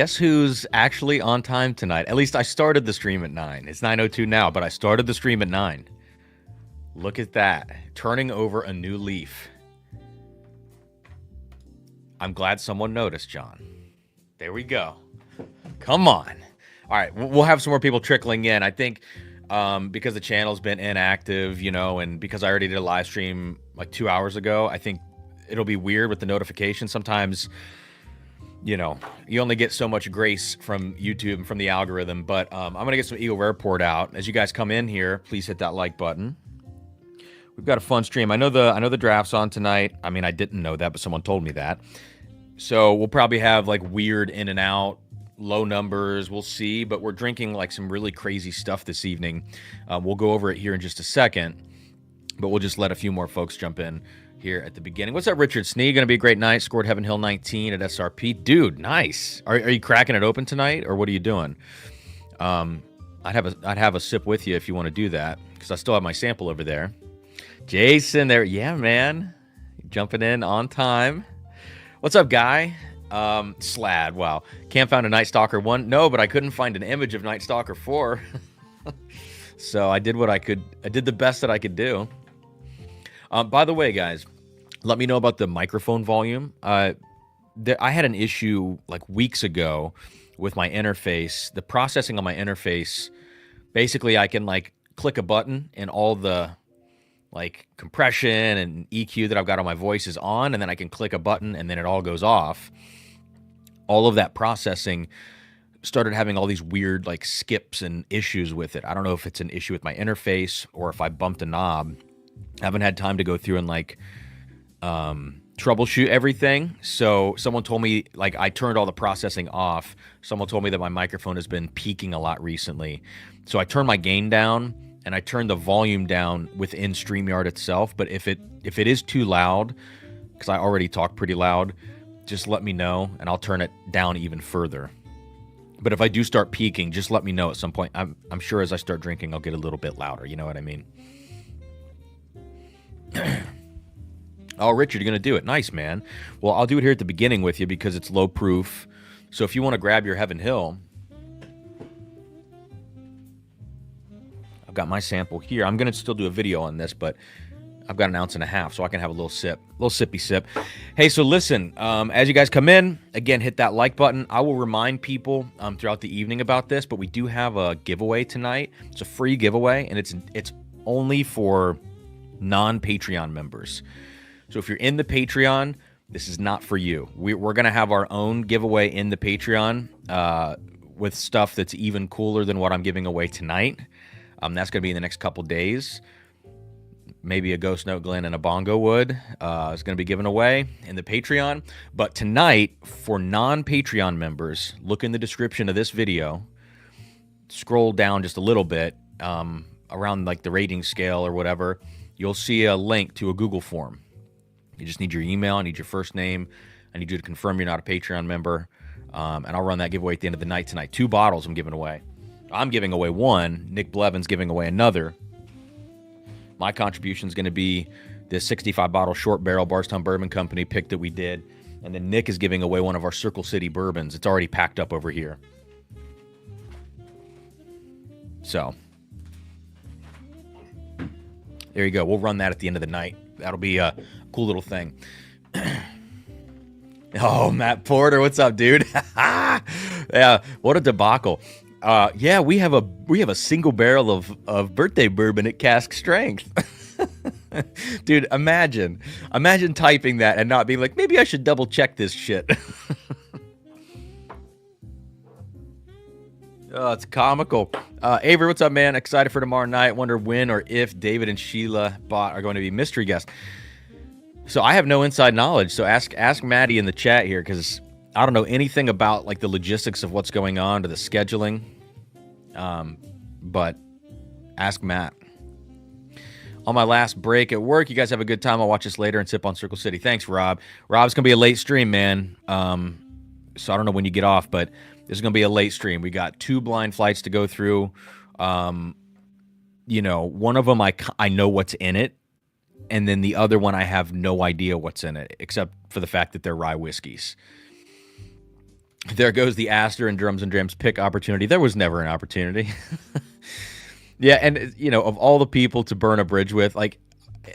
Guess who's actually on time tonight? At least I started the stream at 9. It's 9:02 now, but I started the stream at 9. Look at that. Turning over a new leaf. I'm glad someone noticed, John. There we go. Come on. All right, we'll have some more people trickling in. I think because the channel's been inactive, you know, and because I already did a live stream like 2 hours ago, I think it'll be weird with the notifications. Sometimes, you know, you only get so much grace from YouTube and from the algorithm. But I'm going to get some Eagle Rare poured out. As you guys come in here, please hit that like button. We've got a fun stream. I know the draft's on tonight. I mean, I didn't know that, but someone told me that. So we'll probably have like weird in and out, low numbers. We'll see. But we're drinking like some really crazy stuff this evening. We'll go over it here in just a second. But we'll just let a few more folks jump in here at the beginning. What's up, Richard Snee? Going to be a great night. Scored Heaven Hill 19 at SRP. Dude, nice. Are you cracking it open tonight, or what are you doing? I'd have a sip with you if you want to do that, because I still have my sample over there. Jason there. Yeah, man. Jumping in on time. What's up, Guy? Slad. Wow. Can't find a Nightstalker 1. No, but I couldn't find an image of Nightstalker 4. So I did what I could. I did the best that I could do. By the way, guys, let me know about the microphone volume. I had an issue like weeks ago with my interface. The processing on my interface, basically I can like click a button and all the like compression and EQ that I've got on my voice is on, and then I can click a button and then it all goes off. All of that processing started having all these weird like skips and issues with it. I don't know if it's an issue with my interface or if I bumped a knob. I haven't had time to go through and like troubleshoot everything. So someone told me, like, I turned all the processing off. Someone told me that my microphone has been peaking a lot recently. So I turned my gain down and I turned the volume down within StreamYard itself. But if it is too loud, because I already talk pretty loud, just let me know and I'll turn it down even further. But if I do start peaking, just let me know at some point. I'm sure as I start drinking, I'll get a little bit louder. You know what I mean? Oh, Richard, you're going to do it. Nice, man. Well, I'll do it here at the beginning with you because it's low proof. So if you want to grab your Heaven Hill, I've got my sample here. I'm going to still do a video on this, but I've got an ounce and a half, so I can have a little sip, little sippy sip. Hey, so listen, as you guys come in, again, hit that like button. I will remind people throughout the evening about this, but we do have a giveaway tonight. It's a free giveaway, and it's only for non-Patreon members. So if you're in the Patreon, this is not for you. We're going to have our own giveaway in the Patreon with stuff that's even cooler than what I'm giving away tonight. That's going to be in the next couple days. Maybe a Ghost Note Glen and a Bongo Wood is going to be given away in the Patreon. But tonight, for non-Patreon members, look in the description of this video. Scroll down just a little bit around like the rating scale or whatever. You'll see a link to a Google form. You just need your email. I need your first name. I need you to confirm you're not a Patreon member. And I'll run that giveaway at the end of the night tonight. 2 bottles I'm giving away. I'm giving away 1. Nick Blevins giving away another. My contribution is going to be this 65-bottle short barrel Bardstown Bourbon Company pick that we did. And then Nick is giving away one of our Circle City bourbons. It's already packed up over here. So there you go. We'll run that at the end of the night. That'll be a cool little thing. Oh, Matt Porter, what's up, dude? Yeah, what a debacle. Yeah, we have a single barrel of birthday bourbon at cask strength. Dude, imagine typing that and not being like, maybe I should double check this shit. Oh, it's comical. Avery, what's up, man? Excited for tomorrow night. Wonder when or if David and Sheila Bott are going to be mystery guests. So I have no inside knowledge. So ask Maddie in the chat here, because I don't know anything about like the logistics of what's going on to the scheduling. But ask Matt. On my last break at work, you guys have a good time. I'll watch this later and sip on Circle City. Thanks, Rob. Rob's going to be a late stream, man. So I don't know when you get off, but this is going to be a late stream. We got 2 blind flights to go through. You know, one of them I know what's in it. And then the other one, I have no idea what's in it, except for the fact that they're rye whiskeys. There goes the Astor and Drums and Drams pick opportunity. There was never an opportunity. Yeah, and you know, of all the people to burn a bridge with, like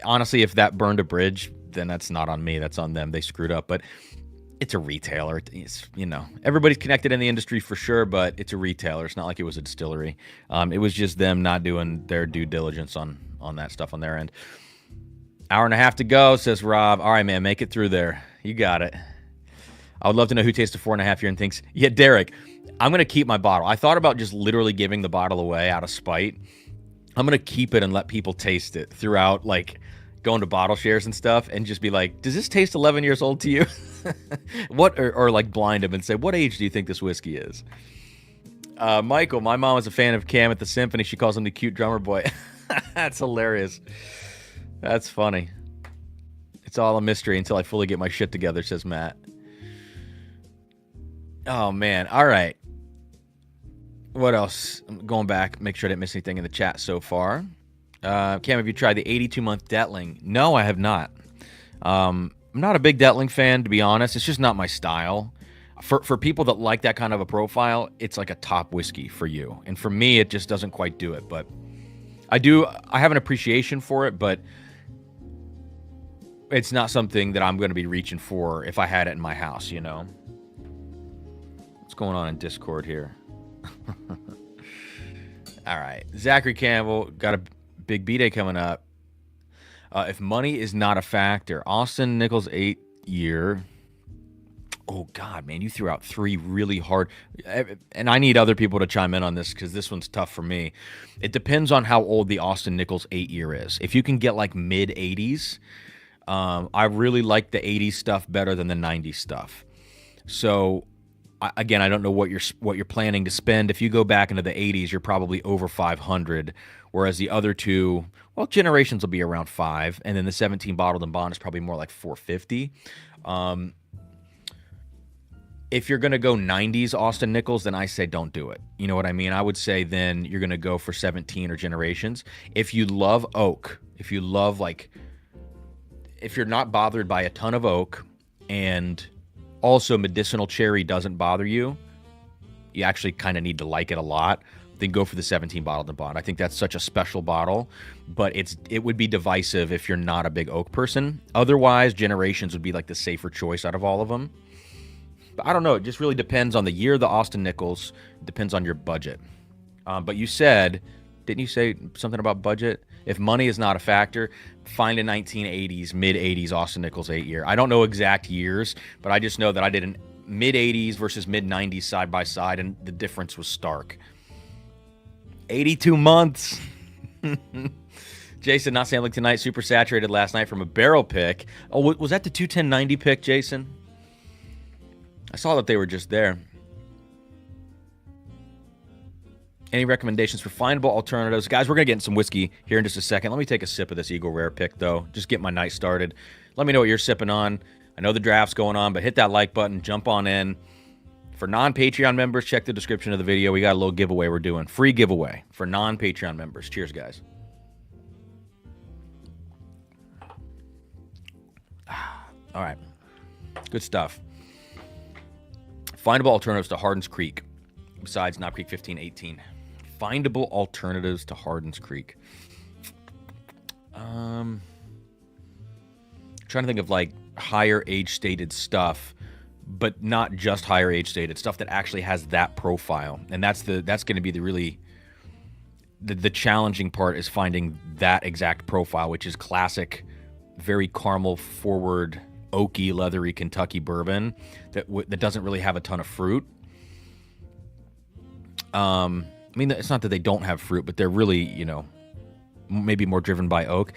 honestly, if that burned a bridge, then that's not on me. That's on them. They screwed up. But it's a retailer. It's, you know, everybody's connected in the industry for sure, but it's a retailer. It's not like it was a distillery. It was just them not doing their due diligence on that stuff on their end. Hour and a half to go, says Rob. All right, man, make it through there. You got it. I would love to know who tastes a 4.5 year and thinks, yeah, Derek, I'm going to keep my bottle. I thought about just literally giving the bottle away out of spite. I'm going to keep it and let people taste it throughout, like, going to bottle shares and stuff and just be like, does this taste 11 years old to you? What, or like blind them and say, what age do you think this whiskey is? Michael, my mom is a fan of Cam at the Symphony. She calls him the cute drummer boy. That's hilarious. That's funny. It's all a mystery until I fully get my shit together, says Matt. Oh, man. All right. What else? I'm going back, make sure I didn't miss anything in the chat so far. Cam, have you tried the 82-month Detling? No, I have not. I'm not a big Detling fan, to be honest. It's just not my style. For people that like that kind of a profile, it's like a top whiskey for you. And for me, it just doesn't quite do it. But I have an appreciation for it, but it's not something that I'm going to be reaching for if I had it in my house, you know? What's going on in Discord here? All right. Zachary Campbell, got a big B-Day coming up. If money is not a factor, Austin Nichols 8-year. Oh, God, man, you threw out 3 really hard. And I need other people to chime in on this because this one's tough for me. It depends on how old the Austin Nichols 8-year is. If you can get like mid-80s, I really like the 80s stuff better than the 90s stuff. So, again, I don't know what you're planning to spend. If you go back into the 80s, you're probably over 500, whereas the other two, well, Generations will be around 5, and then the 17 bottled and bond is probably more like 450. If you're going to go 90s Austin Nichols, then I say don't do it. You know what I mean? I would say then you're going to go for 17 or Generations. If you love oak, if you love if you're not bothered by a ton of oak and also medicinal cherry doesn't bother you, you actually kind of need to like it a lot, then go for the 17 bottled and bond. I think that's such a special bottle, but it would be divisive if you're not a big oak person. Otherwise, Generations would be like the safer choice out of all of them. But I don't know. It just really depends on the year of the Austin Nichols. It depends on your budget. But you said, didn't you say something about budget? If money is not a factor, find a 1980s, mid-80s Austin Nichols 8-year. I don't know exact years, but I just know that I did a mid-80s versus mid-90s side by side, and the difference was stark. 82 months. Jason, not sampling tonight. Super saturated last night from a barrel pick. Oh, was that the 21090 pick, Jason? I saw that they were just there. Any recommendations for findable alternatives? Guys, we're going to get in some whiskey here in just a second. Let me take a sip of this Eagle Rare pick, though. Just get my night started. Let me know what you're sipping on. I know the draft's going on, but hit that like button. Jump on in. For non-Patreon members, check the description of the video. We got a little giveaway we're doing. Free giveaway for non-Patreon members. Cheers, guys. All right. Good stuff. Findable alternatives to Hardin's Creek, besides Knob Creek 1518. Findable alternatives to Hardin's Creek. Trying to think of like higher age stated stuff, but not just higher age stated stuff that actually has that profile. And that's going to be the challenging part, is finding that exact profile, which is classic, very caramel forward, oaky, leathery Kentucky bourbon that doesn't really have a ton of fruit. I mean, it's not that they don't have fruit, but they're really, maybe more driven by oak.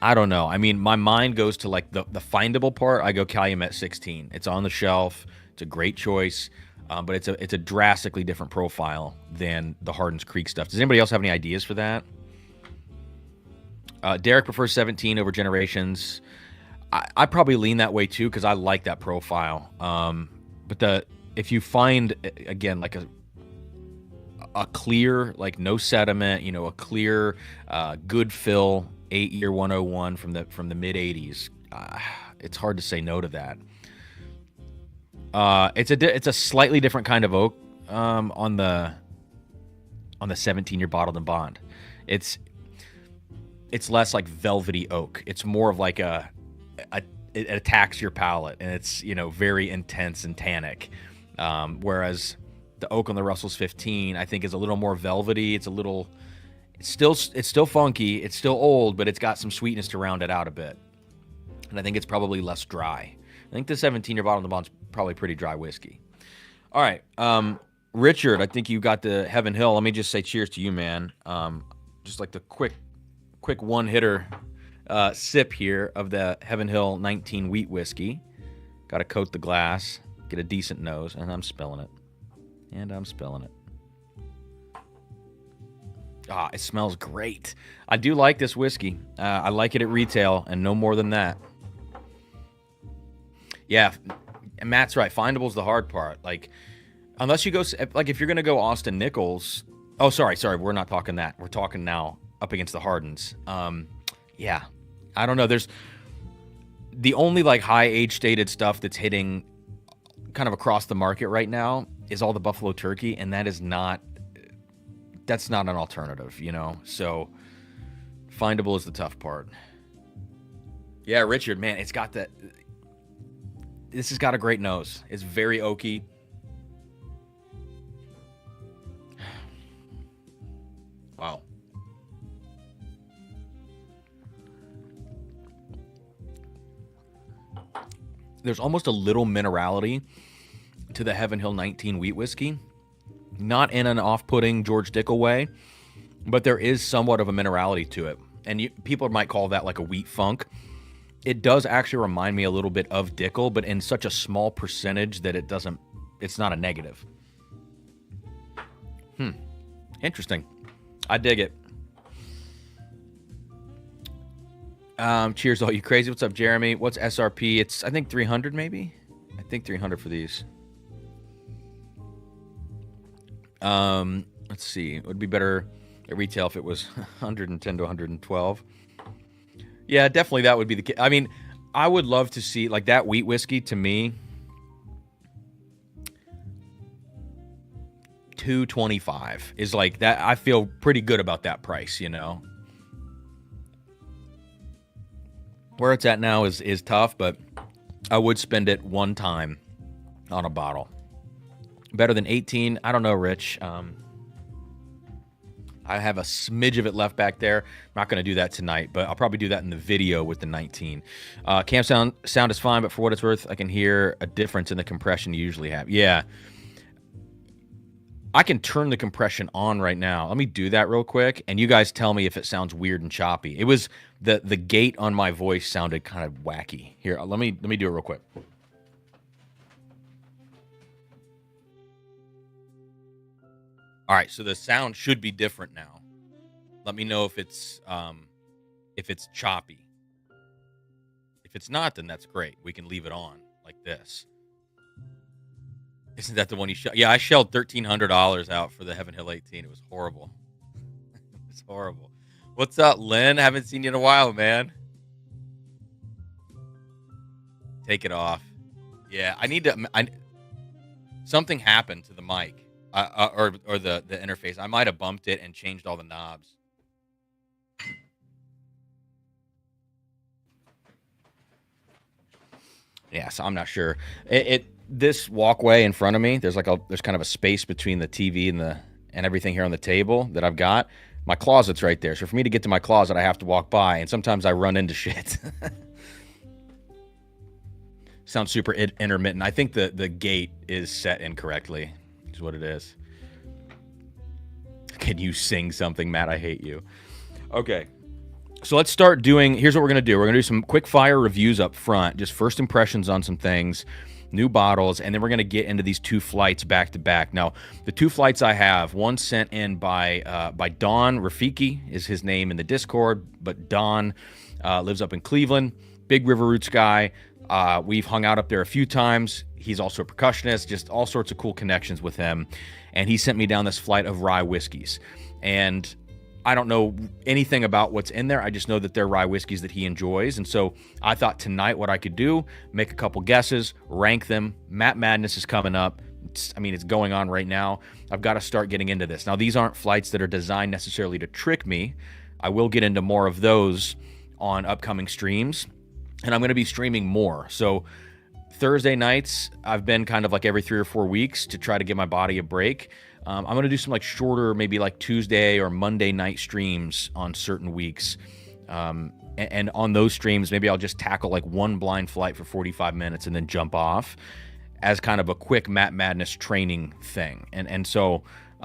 I don't know. I mean, my mind goes to like the findable part. I go Calumet 16. It's on the shelf. It's a great choice, but it's a drastically different profile than the Hardin's Creek stuff. Does anybody else have any ideas for that? Derek prefers 17 over Generations. I probably lean that way too because I like that profile. But if you find, again, like a clear, like no sediment, a clear, good fill 8-year 101 from the mid 80s, it's hard to say no to that. It's a slightly different kind of oak on the 17-year bottled and bond. It's less like velvety oak. It's more of like it attacks your palate, and it's, you know, very intense and tannic. Whereas the oak on the Russell's 15, I think, is a little more velvety. It's still funky. It's still old, but it's got some sweetness to round it out a bit. And I think it's probably less dry. I think the 17-year bottled and bond's probably pretty dry whiskey. All right, Richard, I think you got the Heaven Hill. Let me just say cheers to you, man. Just like the quick one-hitter sip here of the Heaven Hill 19 wheat whiskey. Got to coat the glass, get a decent nose, and I'm spilling it. It smells great. I do like this whiskey. I like it at retail, and no more than that. Yeah, and Matt's right. Findable's the hard part. Like, unless you go, like, if you're going to go Austin Nichols. Oh, sorry. We're not talking that. We're talking now up against the Hardens. Yeah, I don't know. There's the only, like, high age stated stuff that's hitting kind of across the market right now is all the Buffalo Turkey, and that's not an alternative, you know? So Findable is the tough part. Yeah, Richard, man, this has got a great nose. It's very oaky. Wow. There's almost a little minerality to the Heaven Hill 19 wheat whiskey. Not in an off-putting George Dickel way, but there is somewhat of a minerality to it. And people might call that like a wheat funk. It does actually remind me a little bit of Dickel, but in such a small percentage that it's not a negative. Interesting. I dig it. Cheers to all you crazy. What's up, Jeremy? What's SRP? It's, I think, 300 maybe? I think 300 for these. Let's see. It would be better at retail if it was 110 to 112. Yeah, definitely that would be the case. I mean, I would love to see, like, that wheat whiskey, to me, $225 is like that. I feel pretty good about that price, you know. Where it's at now is tough, but I would spend it one time on a bottle. Better than 18. I don't know, Rich. I have a smidge of it left back there. I'm not going to do that tonight, but I'll probably do that in the video with the 19. Cam sound is fine, but for what it's worth, I can hear a difference in the compression you usually have. Yeah. I can turn the compression on right now. Let me do that real quick, and you guys tell me if it sounds weird and choppy. It was the gate on my voice sounded kind of wacky. Here, let me do it real quick. All right, so the sound should be different now. Let me know if it's choppy. If it's not, then that's great. We can leave it on like this. Isn't that the one you shelled? Yeah, I shelled $1,300 out for the Heaven Hill 18. It was horrible. It was horrible. What's up, Lynn? Haven't seen you in a while, man. Take it off. Yeah, I need to. Something happened to the mic. Or the interface. I might have bumped it and changed all the knobs. Yeah, so I'm not sure. This walkway in front of me, there's kind of a space between the TV and everything here on the table that I've got. My closet's right there. So for me to get to my closet, I have to walk by, and sometimes I run into shit. Sounds super intermittent. I think the gate is set incorrectly. Is what it is. Can you sing something, Matt? I hate you. Okay. So let's start doing, here's what we're going to do. We're going to do some quick fire reviews up front, just first impressions on some things, new bottles, and then we're going to get into these two flights back to back. Now, the two flights I have, one sent in by Don Rafiki is his name in the Discord, but Don lives up in Cleveland, big River Roots guy. We've hung out up there a few times. He's also a percussionist, just all sorts of cool connections with him. And he sent me down this flight of rye whiskeys. And I don't know anything about what's in there. I just know that they're rye whiskeys that he enjoys. And so I thought tonight what I could do, make a couple guesses, rank them. Matt Madness is coming up. It's going on right now. I've got to start getting into this. Now, these aren't flights that are designed necessarily to trick me. I will get into more of those on upcoming streams, and I'm going to be streaming more. So Thursday nights, I've been kind of like every 3 or 4 weeks to try to give my body a break. I'm going to do some like shorter, maybe like Tuesday or Monday night streams on certain weeks. And on those streams, maybe I'll just tackle like one blind flight for 45 minutes and then jump off as kind of a quick Matt Madness training thing. And so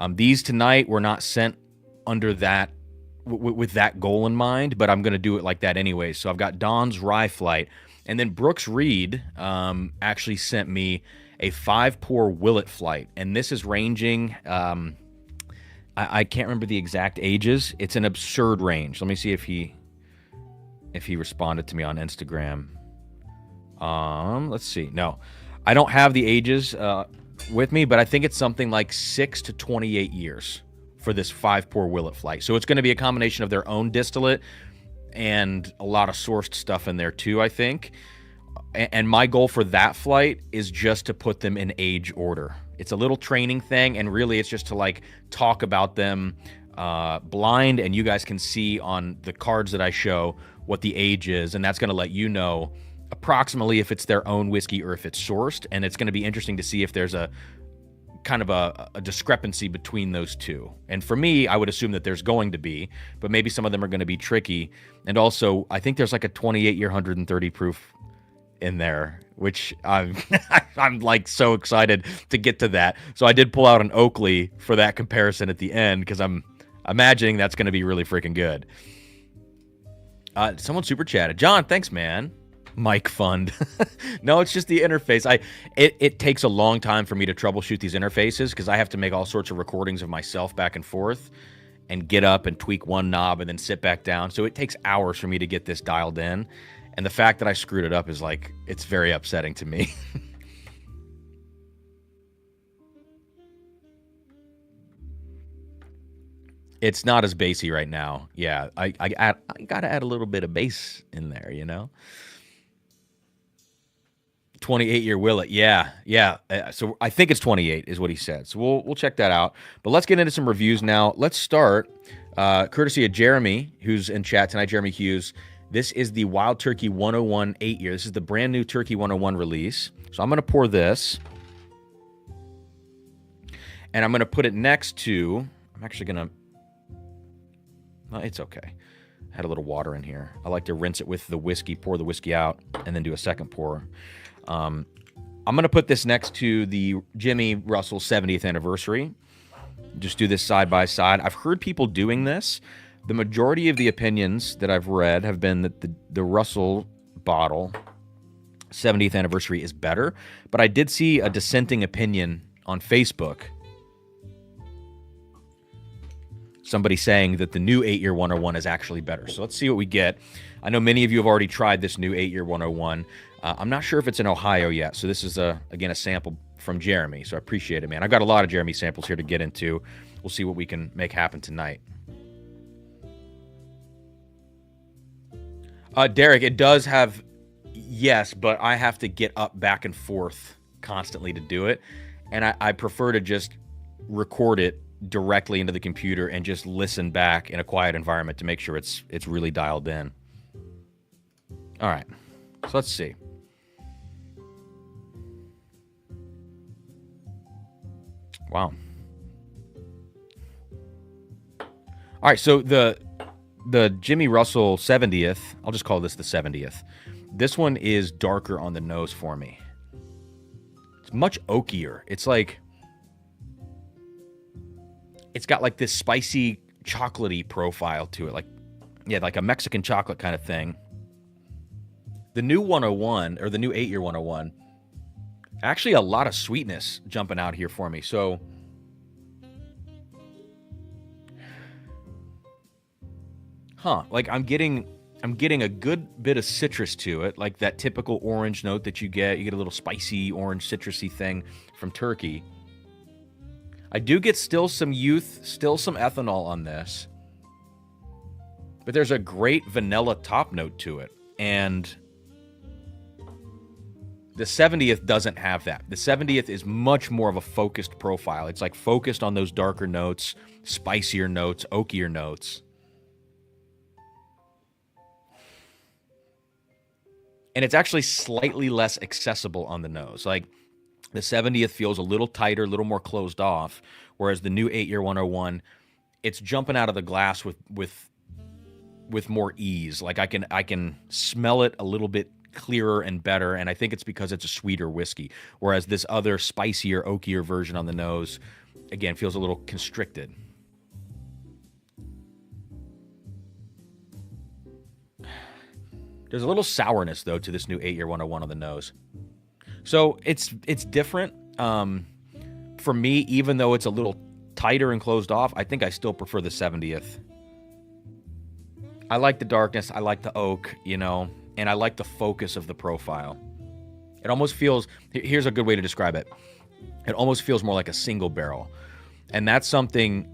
these tonight were not sent under that, with that goal in mind, but I'm going to do it like that anyway. So I've got Don's rye flight. And then Brooks Reed actually sent me a 5-pour Willett flight, and this is ranging. I can't remember the exact ages. It's an absurd range. Let me see if he responded to me on Instagram. Let's see. No, I don't have the ages with me, but I think it's something like 6 to 28 years for this 5-pour Willett flight. So it's going to be a combination of their own distillate and a lot of sourced stuff in there too, I think. And my goal for that flight is just to put them in age order. It's a little training thing, and really it's just to like talk about them blind, and you guys can see on the cards that I show what the age is, and that's going to let you know approximately if it's their own whiskey or if it's sourced. And it's going to be interesting to see if there's a kind of a discrepancy between those two. And for me, I would assume that there's going to be, but maybe some of them are going to be tricky. And also, I think there's like a 28-year 130 proof in there, which I'm like so excited to get to that. So I did pull out an Oakley for that comparison at the end, because I'm imagining that's going to be really freaking good. Someone super chatted. John, thanks, man. Mic fund. No, it's just the interface. It takes a long time for me to troubleshoot these interfaces, because I have to make all sorts of recordings of myself back and forth and get up and tweak one knob and then sit back down. So it takes hours for me to get this dialed in. And the fact that I screwed it up is like, it's very upsetting to me. It's not as bassy right now. Yeah, I got to add a little bit of bass in there, you know? 28-year Willett. Yeah. So I think it's 28 is what he said. So we'll check that out. But let's get into some reviews now. Let's start courtesy of Jeremy, who's in chat tonight, Jeremy Hughes. This is the Wild Turkey 101 8-year. This is the brand new Turkey 101 release. So I'm going to pour this. And I'm going to put it next to... I'm actually going to... Well, it's okay. I had a little water in here. I like to rinse it with the whiskey, pour the whiskey out, and then do a second pour. I'm going to put this next to the Jimmy Russell 70th anniversary. Just do this side by side. I've heard people doing this. The majority of the opinions that I've read have been that the Russell bottle 70th anniversary is better. But I did see a dissenting opinion on Facebook. Somebody saying that the new 8-year 101 is actually better. So let's see what we get. I know many of you have already tried this new 8-year 101. I'm not sure if it's in Ohio yet. So this is, again, a sample from Jeremy. So I appreciate it, man. I've got a lot of Jeremy samples here to get into. We'll see what we can make happen tonight. Derek, it does have, yes, but I have to get up back and forth constantly to do it. And I prefer to just record it directly into the computer and just listen back in a quiet environment to make sure it's really dialed in. All right, so let's see. Wow. All right, so the Jimmy Russell 70th, I'll just call this the 70th. This one is darker on the nose for me. It's much oakier. It's like, it's got like this spicy, chocolatey profile to it. Like, yeah, like a Mexican chocolate kind of thing. The new 101, or the new 8-year 101, actually a lot of sweetness jumping out here for me. So, like I'm getting a good bit of citrus to it, like that typical orange note that you get. You get a little spicy orange citrusy thing from Turkey. I do get still some youth, still some ethanol on this. but there's a great vanilla top note to it. And the 70th doesn't have that. The 70th is much more of a focused profile. It's like focused on those darker notes, spicier notes, oakier notes. And it's actually slightly less accessible on the nose. Like the 70th feels a little tighter, a little more closed off, whereas the new 8-year 101, it's jumping out of the glass with more ease. Like I can smell it a little bit clearer and better, and I think it's because it's a sweeter whiskey, whereas this other spicier, oakier version on the nose, again, feels a little constricted. There's a little sourness, though, to this new 8-year 101 on the nose. So it's different. For me, even though it's a little tighter and closed off, I think I still prefer the 70th. I like the darkness, I like the oak, you know, and I like the focus of the profile. It almost feels, here's a good way to describe it. It almost feels more like a single barrel. And that's something,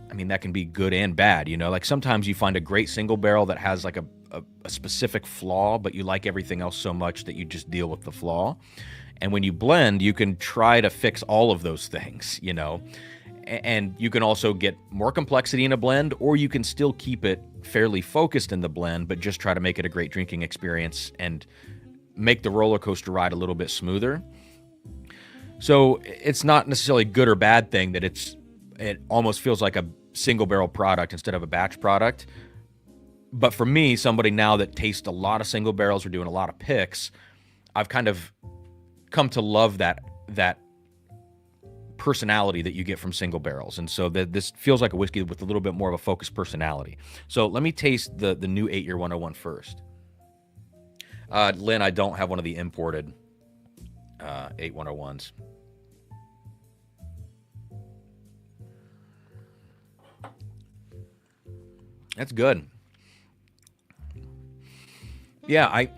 I mean, that can be good and bad, you know? Like sometimes you find a great single barrel that has like a specific flaw, but you like everything else so much that you just deal with the flaw. And when you blend, you can try to fix all of those things, you know? And you can also get more complexity in a blend, or you can still keep it fairly focused in the blend, but just try to make it a great drinking experience and make the roller coaster ride a little bit smoother. So it's not necessarily a good or bad thing that it almost feels like a single barrel product instead of a batch product. But for me, somebody now that tastes a lot of single barrels, we're doing a lot of picks, I've kind of come to love that personality that you get from single barrels. And so this feels like a whiskey with a little bit more of a focused personality. So let me taste the new 8-year 101 first. Lynn, I don't have one of the imported 8 101s. That's good. Yeah, I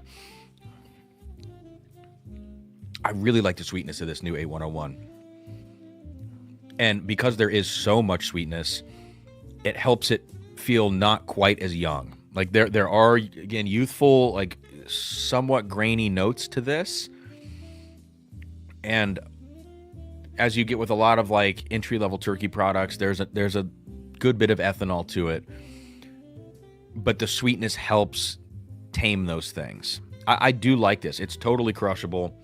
really like the sweetness of this new 8 101. And because there is so much sweetness, it helps it feel not quite as young. Like there are, again, youthful, like somewhat grainy notes to this. And as you get with a lot of like entry-level turkey products, there's a good bit of ethanol to it. But the sweetness helps tame those things. I do like this. It's totally crushable.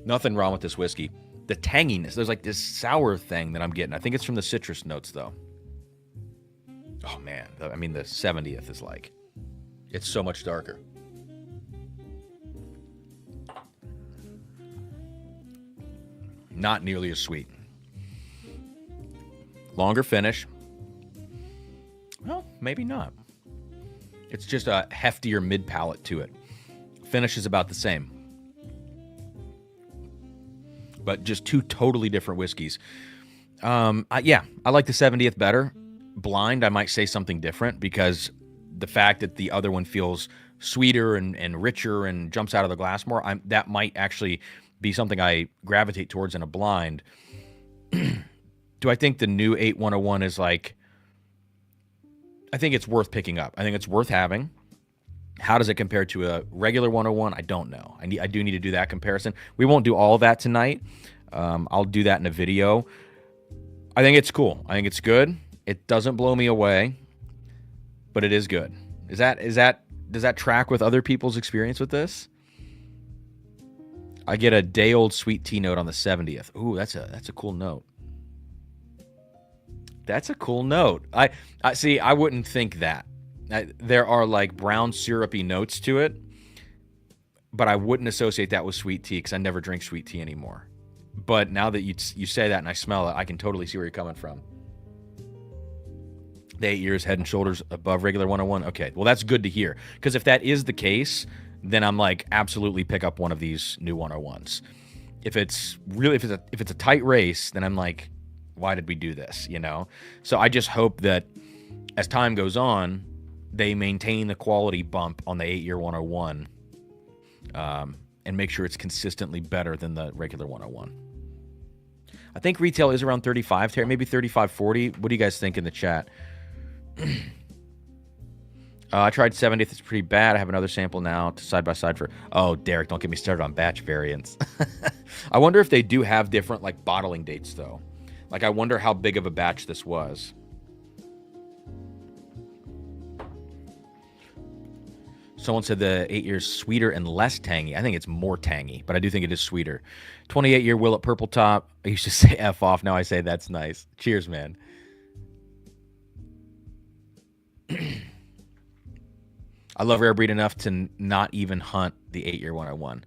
Nothing wrong with this whiskey. The tanginess, there's like this sour thing that I'm getting. I think it's from the citrus notes, though. Oh, man. I mean, the 70th is like, it's so much darker. Not nearly as sweet. Longer finish. Well, maybe not. It's just a heftier mid-palate to it. Finish is about the same. But just two totally different whiskeys. I like the 70th better. Blind, I might say something different because the fact that the other one feels sweeter and richer and jumps out of the glass more, that might actually be something I gravitate towards in a blind. Do I think the new 8 101 is like, I think it's worth picking up. I think it's worth having. How does it compare to a regular 101? I don't know. I do need to do that comparison. We won't do all that tonight. I'll do that in a video. I think it's cool. I think it's good. It doesn't blow me away, but it is good. Does that track with other people's experience with this? I get a day-old sweet tea note on the 70th. Ooh, that's a cool note. That's a cool note. I see. I wouldn't think that. There are like brown syrupy notes to it, but I wouldn't associate that with sweet tea because I never drink sweet tea anymore. But now that you say that and I smell it, I can totally see where you're coming from. The 8 years head and shoulders above regular 101. Okay, well that's good to hear because if that is the case, then I'm like absolutely pick up one of these new 101s. If it's a tight race, then I'm like, why did we do this? You know. So I just hope that as time goes on, they maintain the quality bump on the 8-year 101 and make sure it's consistently better than the regular 101. I think retail is around 35, maybe 35.40. What do you guys think in the chat? I tried 70th. It's pretty bad. I have another sample now to side by side for. Oh, Derek, don't get me started on batch variants. I wonder if they do have different like bottling dates though. Like I wonder how big of a batch this was. Someone said the 8 years sweeter and less tangy. I think it's more tangy, but I do think it is sweeter. 28-year Willett Purple Top. I used to say F off. Now I say that's nice. Cheers, man. I love Rare Breed enough to not even hunt the 8-year 101.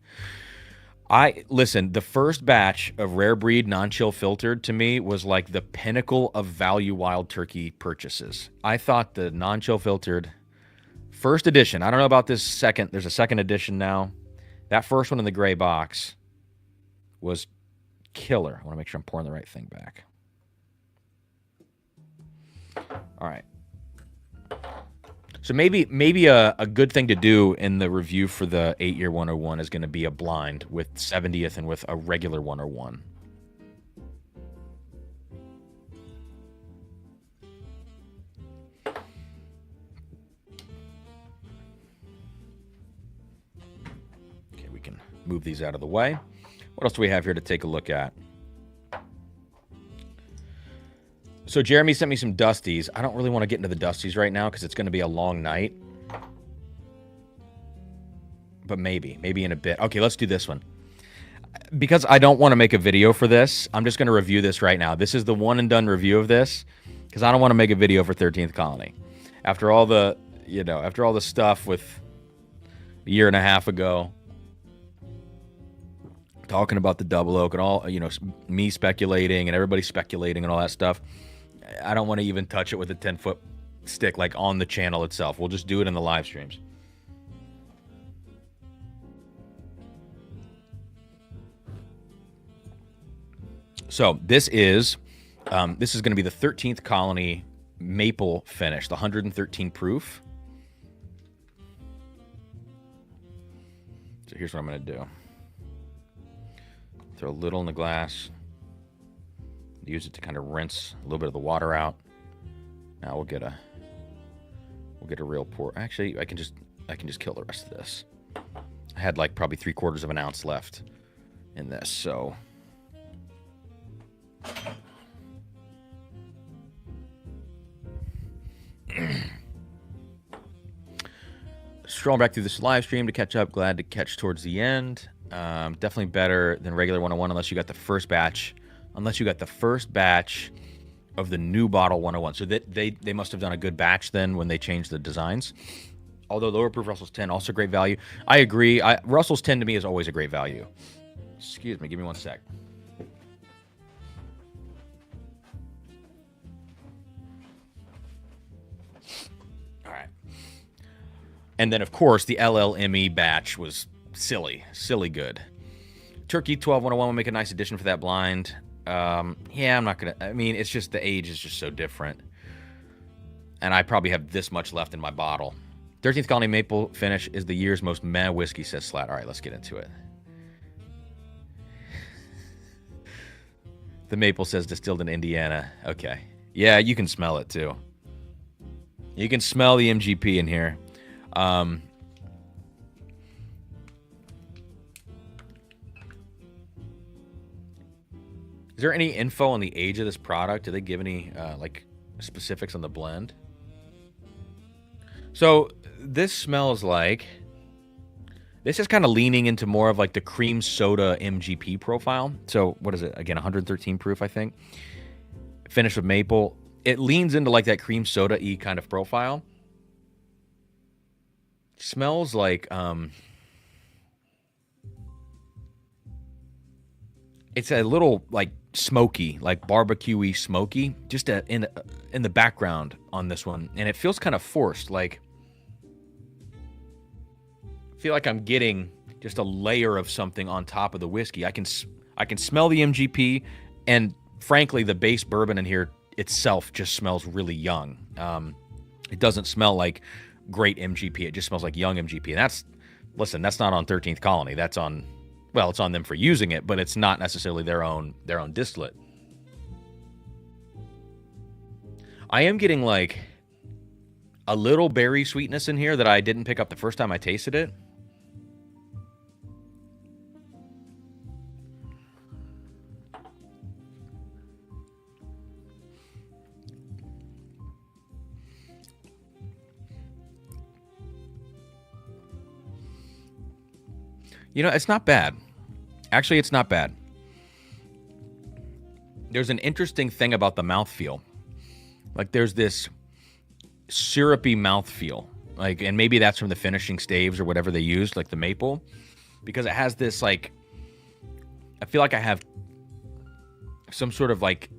Listen, the first batch of Rare Breed non-chill filtered to me was like the pinnacle of value wild turkey purchases. I thought the non-chill filtered first edition, I don't know about this second, there's a second edition now. That first one in the gray box was killer. I want to make sure I'm pouring the right thing back. All right. So maybe a good thing to do in the review for the 8-year 101 is going to be a blind with 70th and with a regular 101. Okay, we can move these out of the way. What else do we have here to take a look at? So Jeremy sent me some Dusties. I don't really want to get into the Dusties right now because it's going to be a long night. But maybe in a bit. Okay, let's do this one. Because I don't want to make a video for this, I'm just going to review this right now. This is the one and done review of this because I don't want to make a video for 13th Colony. After all the, after all the stuff with a year and a half ago, talking about the double oak and all, me speculating and everybody speculating and all that stuff. I don't want to even touch it with a 10-foot stick like on the channel itself. We'll just do it in the live streams. So this is going to be the 13th Colony maple finish, the 113 proof. So here's what I'm going to do. Throw a little in the glass. Use it to kind of rinse a little bit of the water out. Now we'll get a real pour. Actually, I can just kill the rest of this. I had like probably 3/4 of an ounce left in this, so scrolling back through this live stream to catch up. Glad to catch towards the end. Definitely better than regular 101 unless you got the first batch. Unless you got the first batch of the new bottle 101. So they must have done a good batch then when they changed the designs. Although lower proof Russell's 10, also great value. I agree. Russell's 10 to me is always a great value. Excuse me. Give me one sec. All right. And then, of course, the LLME batch was silly good. Turkey 12-101 will make a nice addition for that blind. Yeah, I'm not going to... I mean, it's just the age is just so different. And I probably have this much left in my bottle. 13th Colony Maple Finish is the year's most meh whiskey, says Slat. All right, let's get into it. The maple says distilled in Indiana. Okay. Yeah, you can smell it, too. You can smell the MGP in here. Is there any info on the age of this product? Do they give any like specifics on the blend? So this smells like, this is kind of leaning into more of like the cream soda MGP profile. So what is it? Again, 113 proof, I think. Finished with maple. It leans into like that cream soda-y kind of profile. Smells like it's a little like smoky, like barbecue-y smoky, just in the background on this one, and it feels kind of forced. Like I feel like I'm getting just a layer of something on top of the whiskey. I can smell the MGP, and frankly, the base bourbon in here itself just smells really young. It doesn't smell like great MGP. It just smells like young MGP, and that's not on 13th Colony. That's on. Well, it's on them for using it, but it's not necessarily their own distillate. I am getting like a little berry sweetness in here that I didn't pick up the first time I tasted it. You know, it's not bad. Actually, it's not bad. There's an interesting thing about the mouthfeel. Like, there's this syrupy mouthfeel. Like, and maybe that's from the finishing staves or whatever they used, like the maple. Because it has this, like... I feel like I have some sort of, like,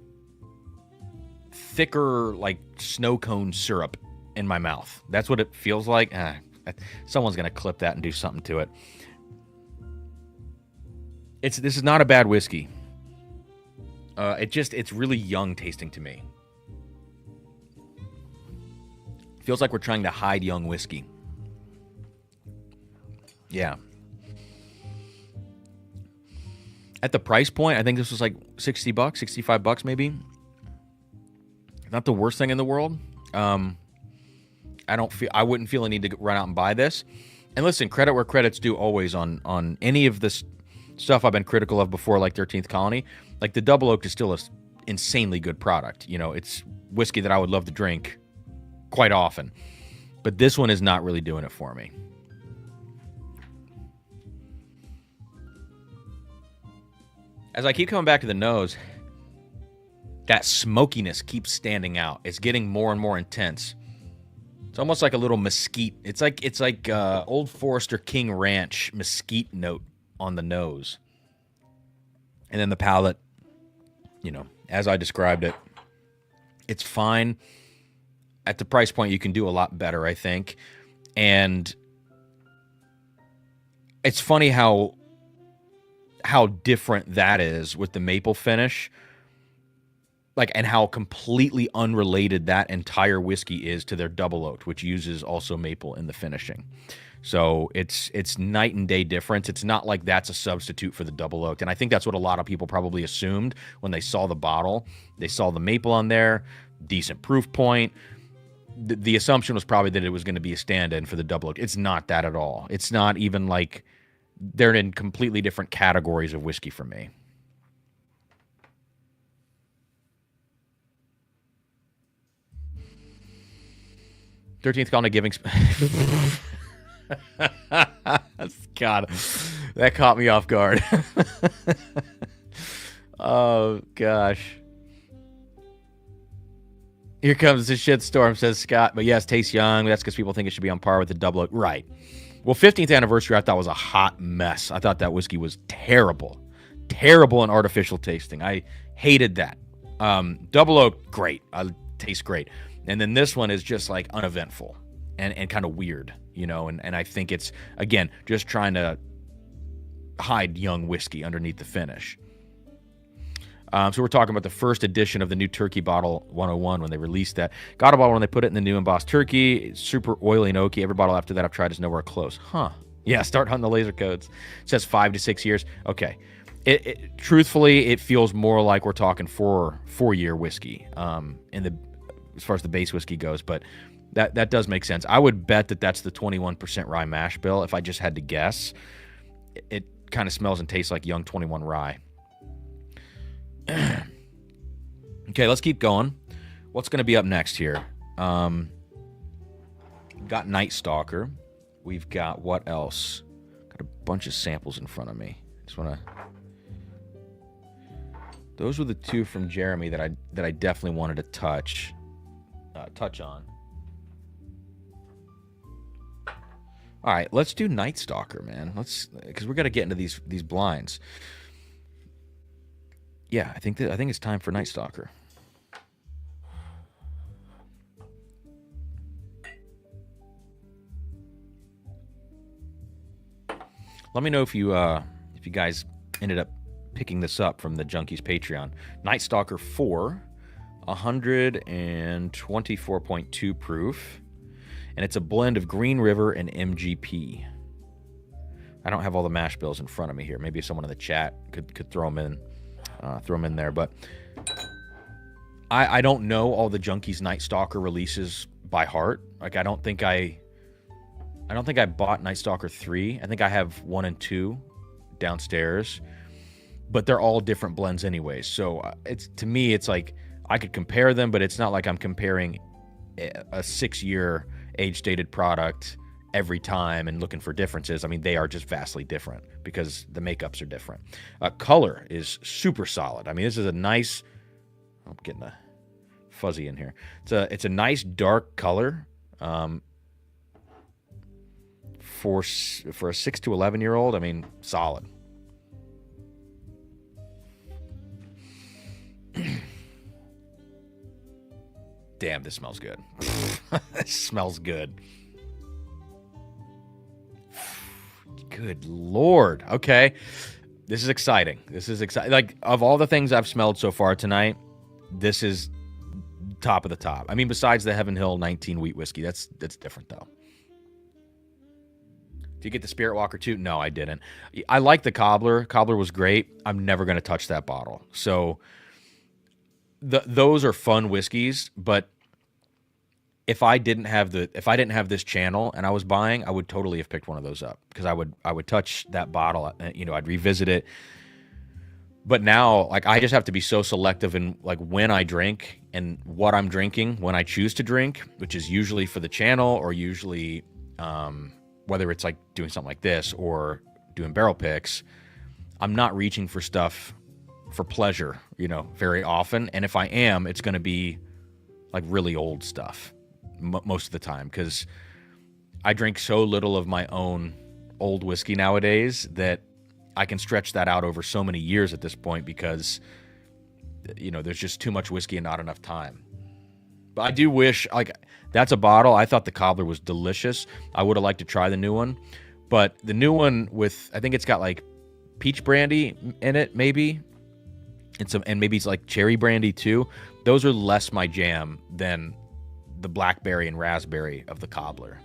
thicker, like, snow cone syrup in my mouth. That's what it feels like. Someone's going to clip that and do something to it. This is not a bad whiskey. It's really young tasting to me. Feels like we're trying to hide young whiskey. Yeah. At the price point, I think this was like $60, $65 maybe. Not the worst thing in the world. I wouldn't feel a need to run out and buy this. And listen, credit where credit's due always on any of this stuff I've been critical of before, like 13th Colony. Like, the Double Oaked is still an insanely good product. You know, it's whiskey that I would love to drink quite often. But this one is not really doing it for me. As I keep coming back to the nose, that smokiness keeps standing out. It's getting more and more intense. It's almost like a little mesquite. It's like Old Forester King Ranch mesquite note on the nose. And then the palate, you know, as I described it, it's fine. At the price point, you can do a lot better, I think. And it's funny how different that is with the maple finish. Like, and how completely unrelated that entire whiskey is to their Double Oaked, which uses also maple in the finishing. So it's night and day difference. It's not like that's a substitute for the Double Oaked. And I think that's what a lot of people probably assumed when they saw the bottle. They saw the maple on there, decent proof point. The assumption was probably that it was going to be a stand-in for the Double Oaked. It's not that at all. It's not even like they're in completely different categories of whiskey for me. "13th Colony giving..." God, that caught me off guard. Oh, gosh. "Here comes the shitstorm," says Scott. "But yes, tastes young. That's because people think it should be on par with the Double Oaked." Right. Well, 15th anniversary, I thought was a hot mess. I thought that whiskey was terrible. Terrible and artificial tasting. I hated that. Double Oaked, great. Tastes great. And then this one is just like uneventful and kind of weird, you know, and I think it's, again, just trying to hide young whiskey underneath the finish. So we're talking about the first edition of the new Turkey Bottle 101 when they released that. Got a bottle when they put it in the new embossed turkey. It's super oily and oaky. Every bottle after that I've tried is nowhere close. Huh. Yeah, start hunting the laser codes. It says 5 to 6 years. Okay. Truthfully, it feels more like we're talking 4-year whiskey as far as the base whiskey goes, but that does make sense. I would bet that's the 21% rye mash bill. If I just had to guess, it kind of smells and tastes like young 21 rye. Okay, let's keep going. What's going to be up next here? Got Nightstalker. We've got what else? Got a bunch of samples in front of me. Just want to... Those were the two from Jeremy that I definitely wanted to touch on. All right, let's do Nightstalker, man. Because we're gonna get into these blinds. Yeah, I think it's time for Nightstalker. Let me know if you guys ended up picking this up from the Junkies Patreon. Nightstalker 4, 124.2 proof, and it's a blend of Green River and MGP. I don't have all the mash bills in front of me here. Maybe someone in the chat could throw them in there, but I don't know all the Junkies Nightstalker releases by heart. Like I don't think I bought Nightstalker 3. I think I have 1 and 2 downstairs, but they're all different blends anyways. So it's, to me, it's like I could compare them, but it's not like I'm comparing a 6-year age-dated product every time and looking for differences. I mean, they are just vastly different because the makeups are different. Color is super solid. I mean, this is a nice, I'm getting a fuzzy in here. It's a nice dark color. For a 6 to 11-year-old, I mean, solid. Damn, this smells good. This smells good. Good Lord. Okay. This is exciting. This is exciting. Like, of all the things I've smelled so far tonight, this is top of the top. I mean, besides the Heaven Hill 19 wheat whiskey. That's different, though. Did you get the Spirit Walker too? No, I didn't. I like the Cobbler. Cobbler was great. I'm never going to touch that bottle. So those are fun whiskeys, but if I didn't have this channel and I was buying, I would totally have picked one of those up because I would touch that bottle, you know, I'd revisit it. But now, like, I just have to be so selective in like when I drink and what I'm drinking when I choose to drink, which is usually for the channel or usually whether it's like doing something like this or doing barrel picks. I'm not reaching for stuff for pleasure, you know, very often. And if I am, it's going to be like really old stuff most of the time because I drink so little of my own old whiskey nowadays that I can stretch that out over so many years at this point because, you know, there's just too much whiskey and not enough time. But I do wish, like, that's a bottle. I thought the Cobbler was delicious. I would have liked to try the new one. But the new one with, I think it's got like peach brandy in it, maybe. And maybe it's like cherry brandy too. Those are less my jam than the blackberry and raspberry of the Cobbler.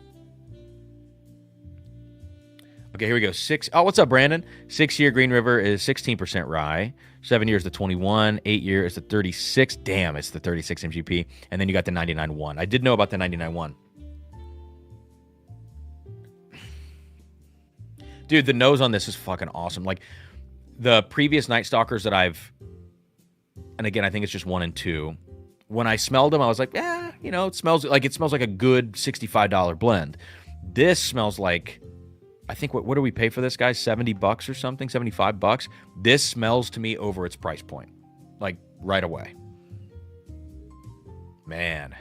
Okay, here we go. Oh, what's up, Brandon? 6-year Green River is 16% rye. 7 years the 21. 8 year is the 36. Damn, it's the 36 MGP. And then you got the 99.1. I did know about the 99.1. Dude, the nose on this is fucking awesome. Like, the previous Nightstalkers that I've... And again, I think it's just 1 and 2. When I smelled them, I was like, yeah, you know, it smells like a good $65 blend. This smells like... I think, what do we pay for this, guys? $70 or something? $75? This smells to me over its price point. Like, right away. Man.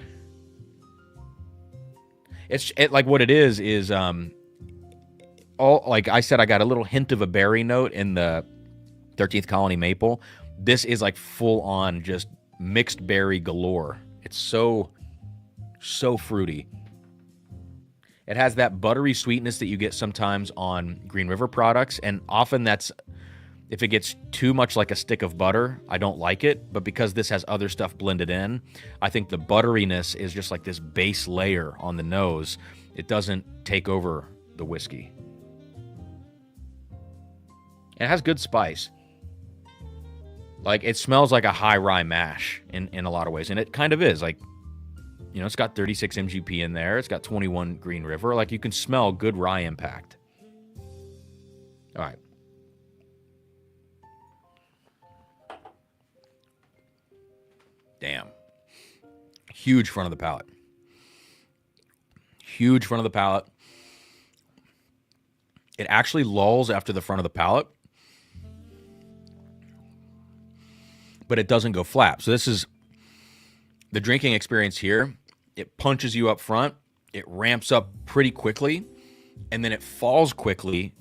Like, what it is, all, like I said, I got a little hint of a berry note in the 13th Colony Maple. This is, like, full-on just mixed berry galore. It's so fruity. It has that buttery sweetness that you get sometimes on Green River products, and often that's, if it gets too much like a stick of butter, I don't like it, but because this has other stuff blended in, I think the butteriness is just like this base layer on the nose. It doesn't take over the whiskey. It has good spice. Like, it smells like a high rye mash in a lot of ways, and it kind of is, like, you know, it's got 36 MGP in there. It's got 21 Green River. Like, you can smell good rye impact. All right. Damn. Huge front of the palate. Huge front of the palate. It actually lulls after the front of the palate, but it doesn't go flat. So this is the drinking experience here. It punches you up front, it ramps up pretty quickly, and then it falls quickly.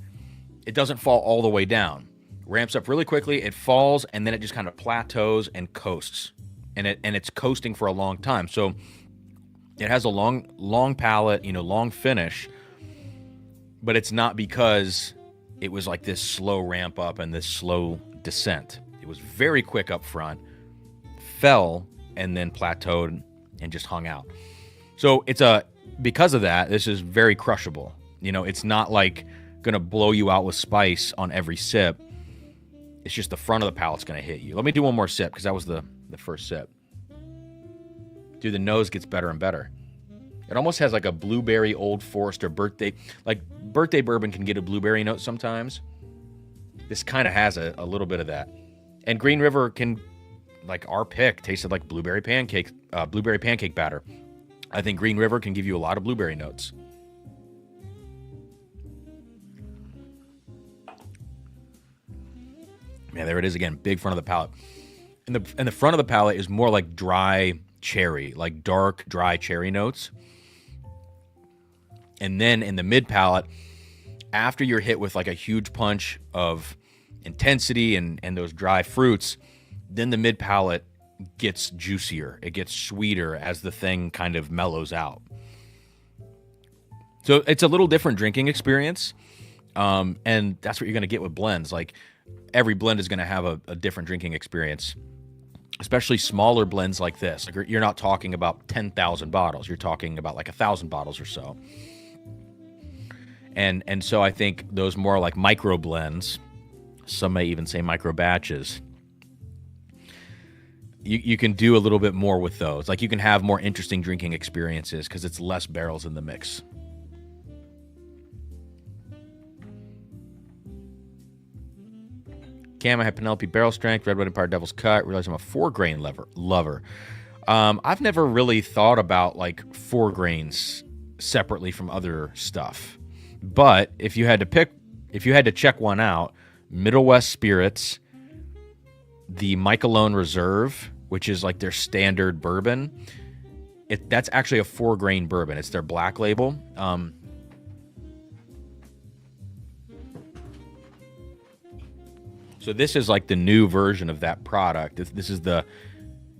It doesn't fall all the way down. Ramps up really quickly, it falls, and then it just kind of plateaus and coasts. And it's coasting for a long time. So it has a long palate, you know, long finish, but it's not because it was like this slow ramp up and this slow descent. It was very quick up front, fell, and then plateaued and just hung out. So because of that, this is very crushable. You know, it's not like gonna blow you out with spice on every sip. It's just the front of the palate's gonna hit you. Let me do one more sip because that was the first sip. Dude, the nose gets better and better. It almost has like a blueberry Old Forester birthday. Like birthday bourbon can get a blueberry note sometimes. This kind of has a little bit of that. And Green River can, like our pick, tasted like blueberry pancake batter. I think Green River can give you a lot of blueberry notes. Man, there it is again, big front of the palate. And the front of the palate is more like dry cherry, like dark, dry cherry notes. And then in the mid palate, after you're hit with like a huge punch of intensity and those dry fruits, then the mid palate gets juicier. It gets sweeter as the thing kind of mellows out. So it's a little different drinking experience. And that's what you're going to get with blends. Like every blend is going to have a different drinking experience, especially smaller blends like this. Like you're not talking about 10,000 bottles. You're talking about like 1,000 bottles or so. And so I think those more like micro blends, some may even say micro batches, you can do a little bit more with those. Like you can have more interesting drinking experiences because it's less barrels in the mix. Cam, I had Penelope barrel strength, Redwood Empire Devil's Cut. Realize I'm a 4-grain lover. I've never really thought about like 4 grains separately from other stuff. But if you had to check one out, Middle West Spirits, the Michaelone Reserve, which is like their standard bourbon, that's actually a 4-grain bourbon. It's their black label. So this is like the new version of that product. This is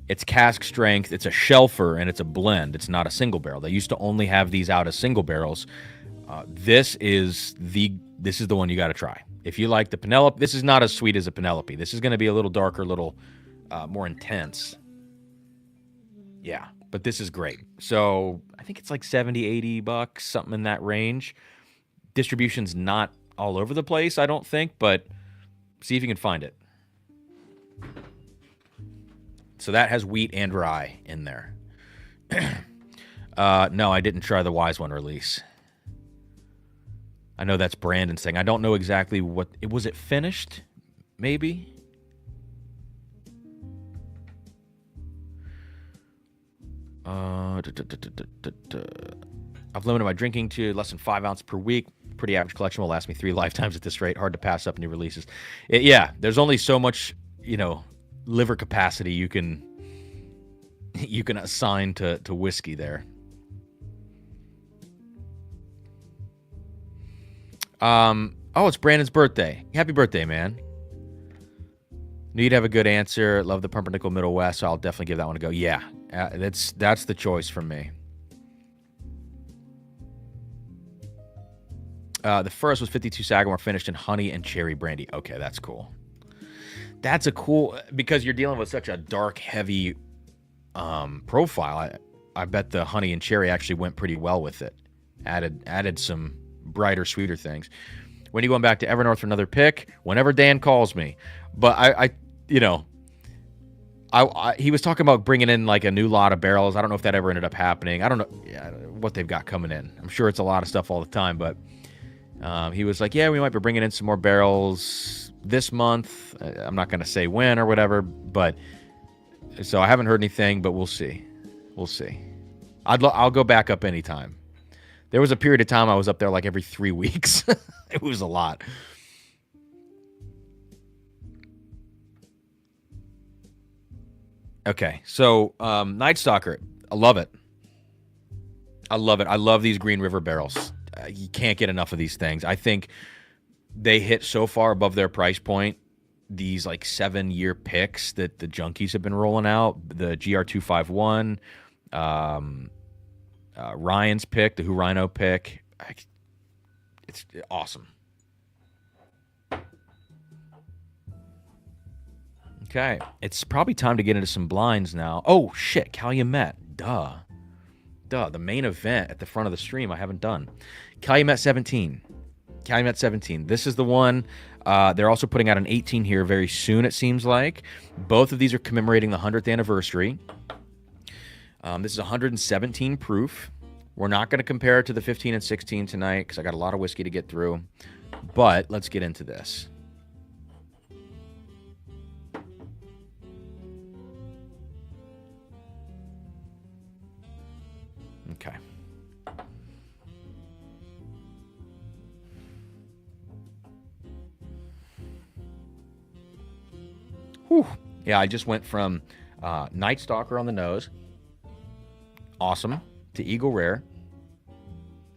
it's cask strength, it's a shelfer, and it's a blend. It's not a single barrel. They used to only have these out as single barrels. This is the one you got to try. If you like the Penelope, this is not as sweet as a Penelope. This is going to be a little darker, little more intense. Yeah, but this is great. So I think it's like $70, $80, something in that range. Distribution's not all over the place, I don't think, but see if you can find it. So that has wheat and rye in there. No, I didn't try the Wise One release. I know that's Brandon's thing. I don't know exactly what... Was it finished? Maybe? I've limited my drinking to less than 5 ounces per week. Pretty average collection will last me 3 lifetimes at this rate. Hard to pass up new releases. Yeah, there's only so much, liver capacity you can assign to whiskey there. It's Brandon's birthday. Happy birthday, man. Knew you'd have a good answer. Love the Pumpernickel Middle West, so I'll definitely give that one a go. Yeah, that's the choice for me. The first was 52 Sagamore, finished in honey and cherry brandy. Okay, that's cool. That's a cool, because you're dealing with such a dark, heavy profile. I bet the honey and cherry actually went pretty well with it. Added some brighter, sweeter things. When are you going back to Evernorth for another pick? Whenever Dan calls me. But he was talking about bringing in like a new lot of barrels. I don't know if that ever ended up happening. I don't know what they've got coming in. I'm sure it's a lot of stuff all the time, but he was like, yeah, we might be bringing in some more barrels this month. I'm not going to say when or whatever, but so I haven't heard anything, but we'll see. We'll see. I'll go back up anytime. There was a period of time I was up there like every 3 weeks. It was a lot. Okay, so Nightstalker, I love it. I love it. I love these Green River barrels. You can't get enough of these things. I think they hit so far above their price point. These like 7-year picks that the junkies have been rolling out, the GR251, Ryan's pick, the Who Rhino pick. It's awesome. Okay, it's probably time to get into some blinds now. Oh, shit, Calumet. Duh. The main event at the front of the stream I haven't done. Calumet 17. Calumet 17. This is the one. They're also putting out an 18 here very soon, it seems like. Both of these are commemorating the 100th anniversary. This is 117 proof. We're not going to compare it to the 15 and 16 tonight because I got a lot of whiskey to get through. But let's get into this. Okay. Whew. Yeah, I just went from Nightstalker on the nose. Awesome. To Eagle Rare.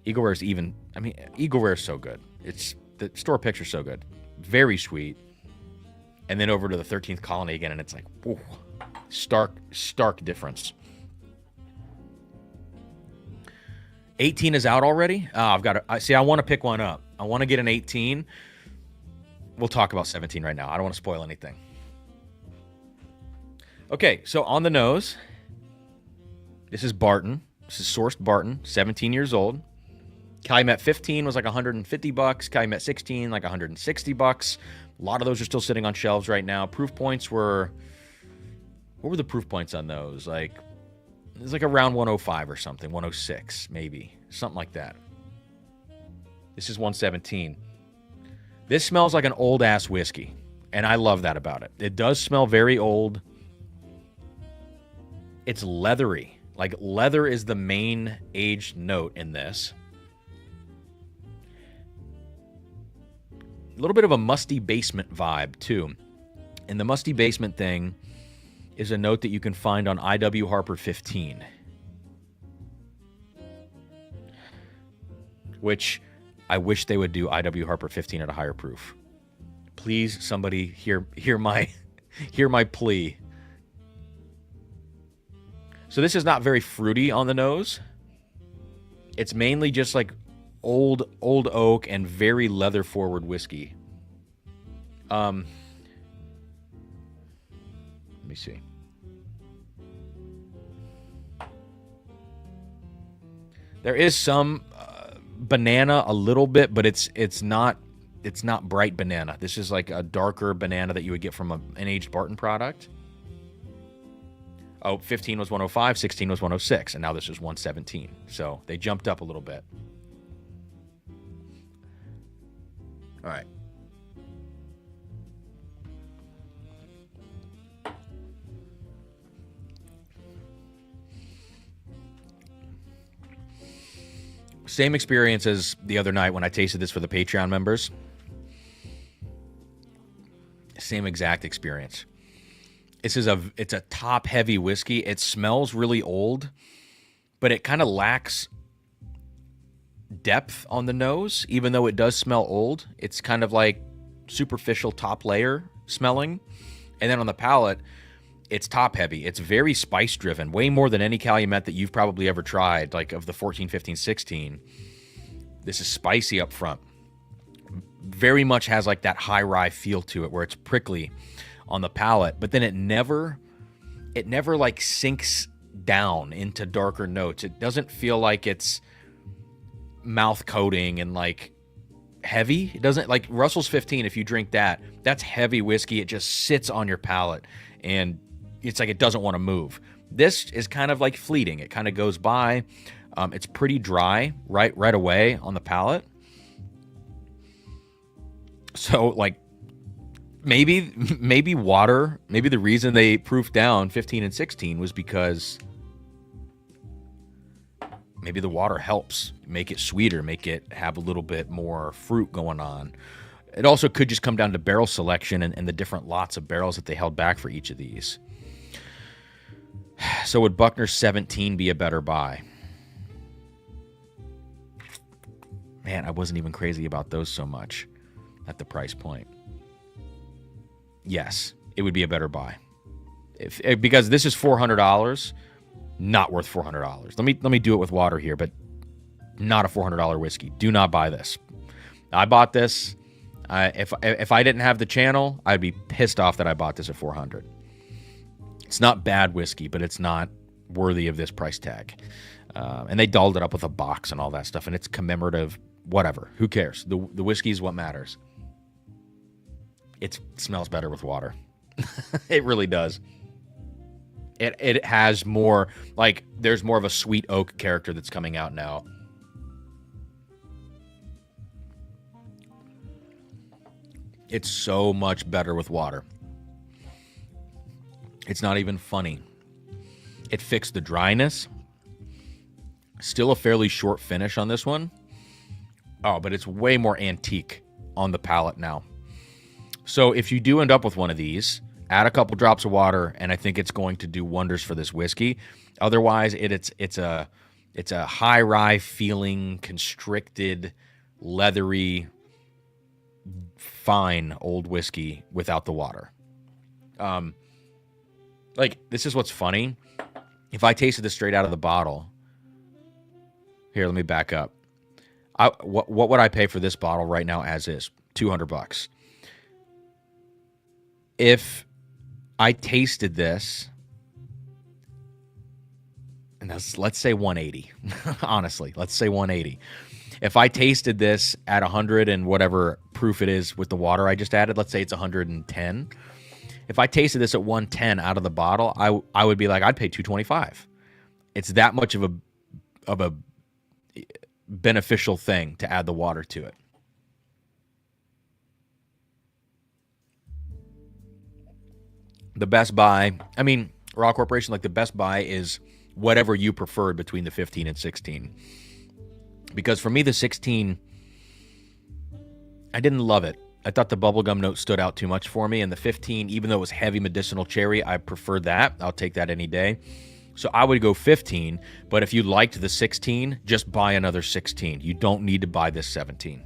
Eagle Rare is even... I mean, Eagle Rare is so good. The store picture's so good. Very sweet. And then over to the 13th Colony again, and it's like, whew, stark difference. 18 is out already? Oh, I've got to... See, I want to pick one up. I want to get an 18. We'll talk about 17 right now. I don't want to spoil anything. Okay, so on the nose, this is Barton. This is sourced Barton, 17 years old. Calumet 15 was like $150. Calumet 16, like $160. A lot of those are still sitting on shelves right now. Proof points were... What were the proof points on those? Like, it was like around 105 or something. 106, maybe. Something like that. This is 117. This smells like an old-ass whiskey, and I love that about it. It does smell very old. It's leathery. Like, leather is the main aged note in this. A little bit of a musty basement vibe, too. And the musty basement thing is a note that you can find on I.W. Harper 15. Which I wish they would do I.W. Harper 15 at a higher proof. Please, somebody hear my plea. So this is not very fruity on the nose. It's mainly just like old oak and very leather forward whiskey. Let me see. There is some banana a little bit, but it's not bright banana. This is like a darker banana that you would get from an aged Barton product. Oh, 15 was 105, 16 was 106, and now this is 117. So they jumped up a little bit. All right. Same experience as the other night when I tasted this for the Patreon members. Same exact experience. It's a top-heavy whiskey. It smells really old, but it kind of lacks depth on the nose, even though it does smell old. It's kind of like superficial top layer smelling. And then on the palate, it's top-heavy. It's very spice-driven, way more than any Calumet that you've probably ever tried, like of the 14, 15, 16. This is spicy up front. Very much has like that high rye feel to it, where it's prickly on the palate, but then it never like sinks down into darker notes. It doesn't feel like it's mouth coating and like heavy. It doesn't, like Russell's 15, if you drink that, that's heavy whiskey. It just sits on your palate and it's like it doesn't want to move. This is kind of like fleeting. It kind of goes by. It's pretty dry right away on the palate. So like maybe water, maybe the reason they proofed down 15 and 16 was because maybe the water helps make it sweeter, make it have a little bit more fruit going on. It also could just come down to barrel selection and the different lots of barrels that they held back for each of these. So would Buckner's 17 be a better buy? Man, I wasn't even crazy about those so much at the price point. Yes, it would be a better buy. Because this is $400, not worth $400. Let me do it with water here, but not a $400 whiskey. Do not buy this. I bought this. If I didn't have the channel, I'd be pissed off that I bought this at $400. It's not bad whiskey, but it's not worthy of this price tag. And they dolled it up with a box and all that stuff, and it's commemorative. Whatever. Who cares? The whiskey is what matters. It smells better with water. It really does. It has more, like, there's more of a sweet oak character that's coming out now. It's so much better with water. It's not even funny. It fixed the dryness. Still a fairly short finish on this one. Oh, but it's way more antique on the palate now. So if you do end up with one of these, add a couple drops of water, and I think it's going to do wonders for this whiskey. Otherwise, it's a high rye feeling, constricted, leathery, fine old whiskey without the water. Like, this is what's funny. If I tasted this straight out of the bottle, here, let me back up. What would I pay for this bottle right now as is? $200. If I tasted this, and let's say 180. Honestly, let's say 180. If I tasted this at 100 and whatever proof it is with the water I just added, let's say it's 110. If I tasted this at 110 out of the bottle, I would be like, I'd pay $225. It's that much of a beneficial thing to add the water to it. The best buy, I mean, Raw Corporation, like, the best buy is whatever you preferred between the 15 and 16. Because for me, the 16, I didn't love it. I thought the bubblegum note stood out too much for me. And the 15, even though it was heavy medicinal cherry, I preferred that. I'll take that any day. So I would go 15. But if you liked the 16, just buy another 16. You don't need to buy this 17.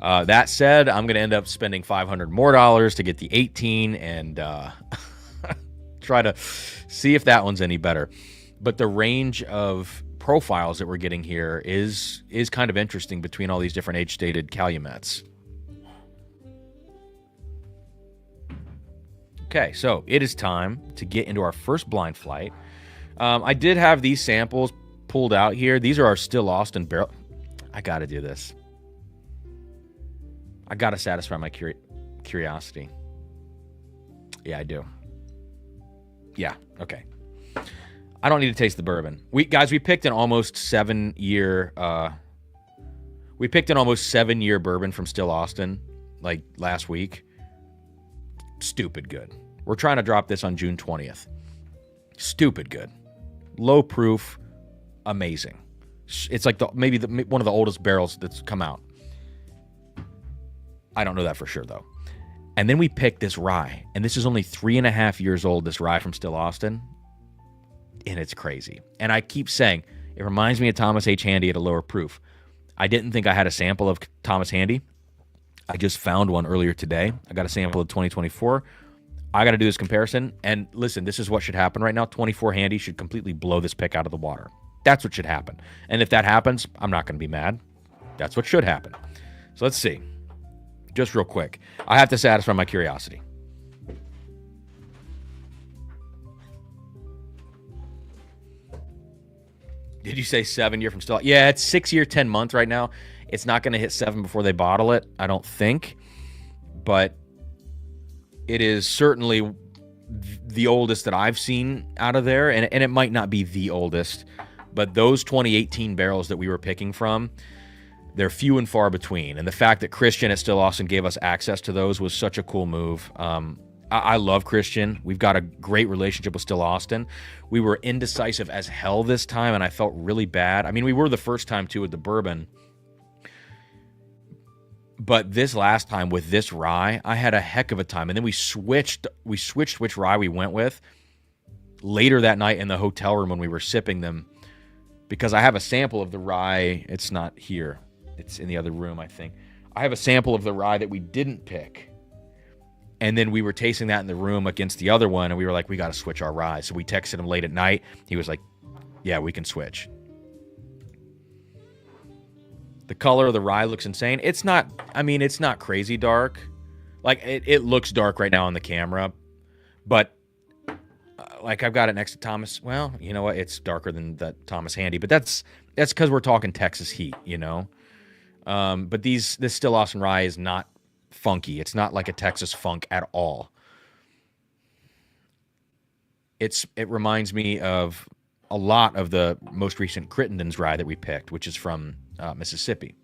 That said, I'm going to end up spending $500 more to get the 18 and try to see if that one's any better. But the range of profiles that we're getting here is kind of interesting between all these different age-stated Calumets. Okay, so it is time to get into our first blind flight. I did have these samples pulled out here. These are our Still Austin barrel. I got to do this. I got to satisfy my curiosity. Yeah, I do. Yeah, okay. I don't need to taste the bourbon. We picked an almost 7-year bourbon from Still Austin like last week. Stupid good. We're trying to drop this on June 20th. Stupid good. Low proof, amazing. It's like maybe one of the oldest barrels that's come out. I don't know that for sure, though. And then we picked this rye, and this is only 3.5 years old, this rye from Still Austin, and it's crazy. And I keep saying, it reminds me of Thomas H. Handy at a lower proof. I didn't think I had a sample of Thomas Handy. I just found one earlier today. I got a sample of 2024. I got to do this comparison, and listen, this is what should happen right now. 24 Handy should completely blow this pick out of the water. That's what should happen. And if that happens, I'm not going to be mad. That's what should happen. So let's see. Just real quick. I have to satisfy my curiosity. Did you say 7 year from Still? Yeah, it's 6 year, 10 months right now. It's not going to hit 7 before they bottle it, I don't think. But it is certainly the oldest that I've seen out of there. And it might not be the oldest. But those 2018 barrels that we were picking from, they're few and far between. And the fact that Christian at Still Austin gave us access to those was such a cool move. I love Christian. We've got a great relationship with Still Austin. We were indecisive as hell this time, and I felt really bad. I mean, we were the first time, too, with the bourbon. But this last time with this rye, I had a heck of a time. And then we switched which rye we went with later that night in the hotel room when we were sipping them. Because I have a sample of the rye. It's not here. It's in the other room, I think. I have a sample of the rye that we didn't pick. And then we were tasting that in the room against the other one, and we were like, we got to switch our rye. So we texted him late at night. He was like, yeah, we can switch. The color of the rye looks insane. It's not crazy dark. Like, it looks dark right now on the camera. But, like, I've got it next to Thomas. Well, you know what? It's darker than that Thomas Handy. But that's because we're talking Texas heat, you know? But this Still Austin rye is not funky. It's not like a Texas funk at all. It reminds me of a lot of the most recent Crittenden's rye that we picked, which is from Mississippi.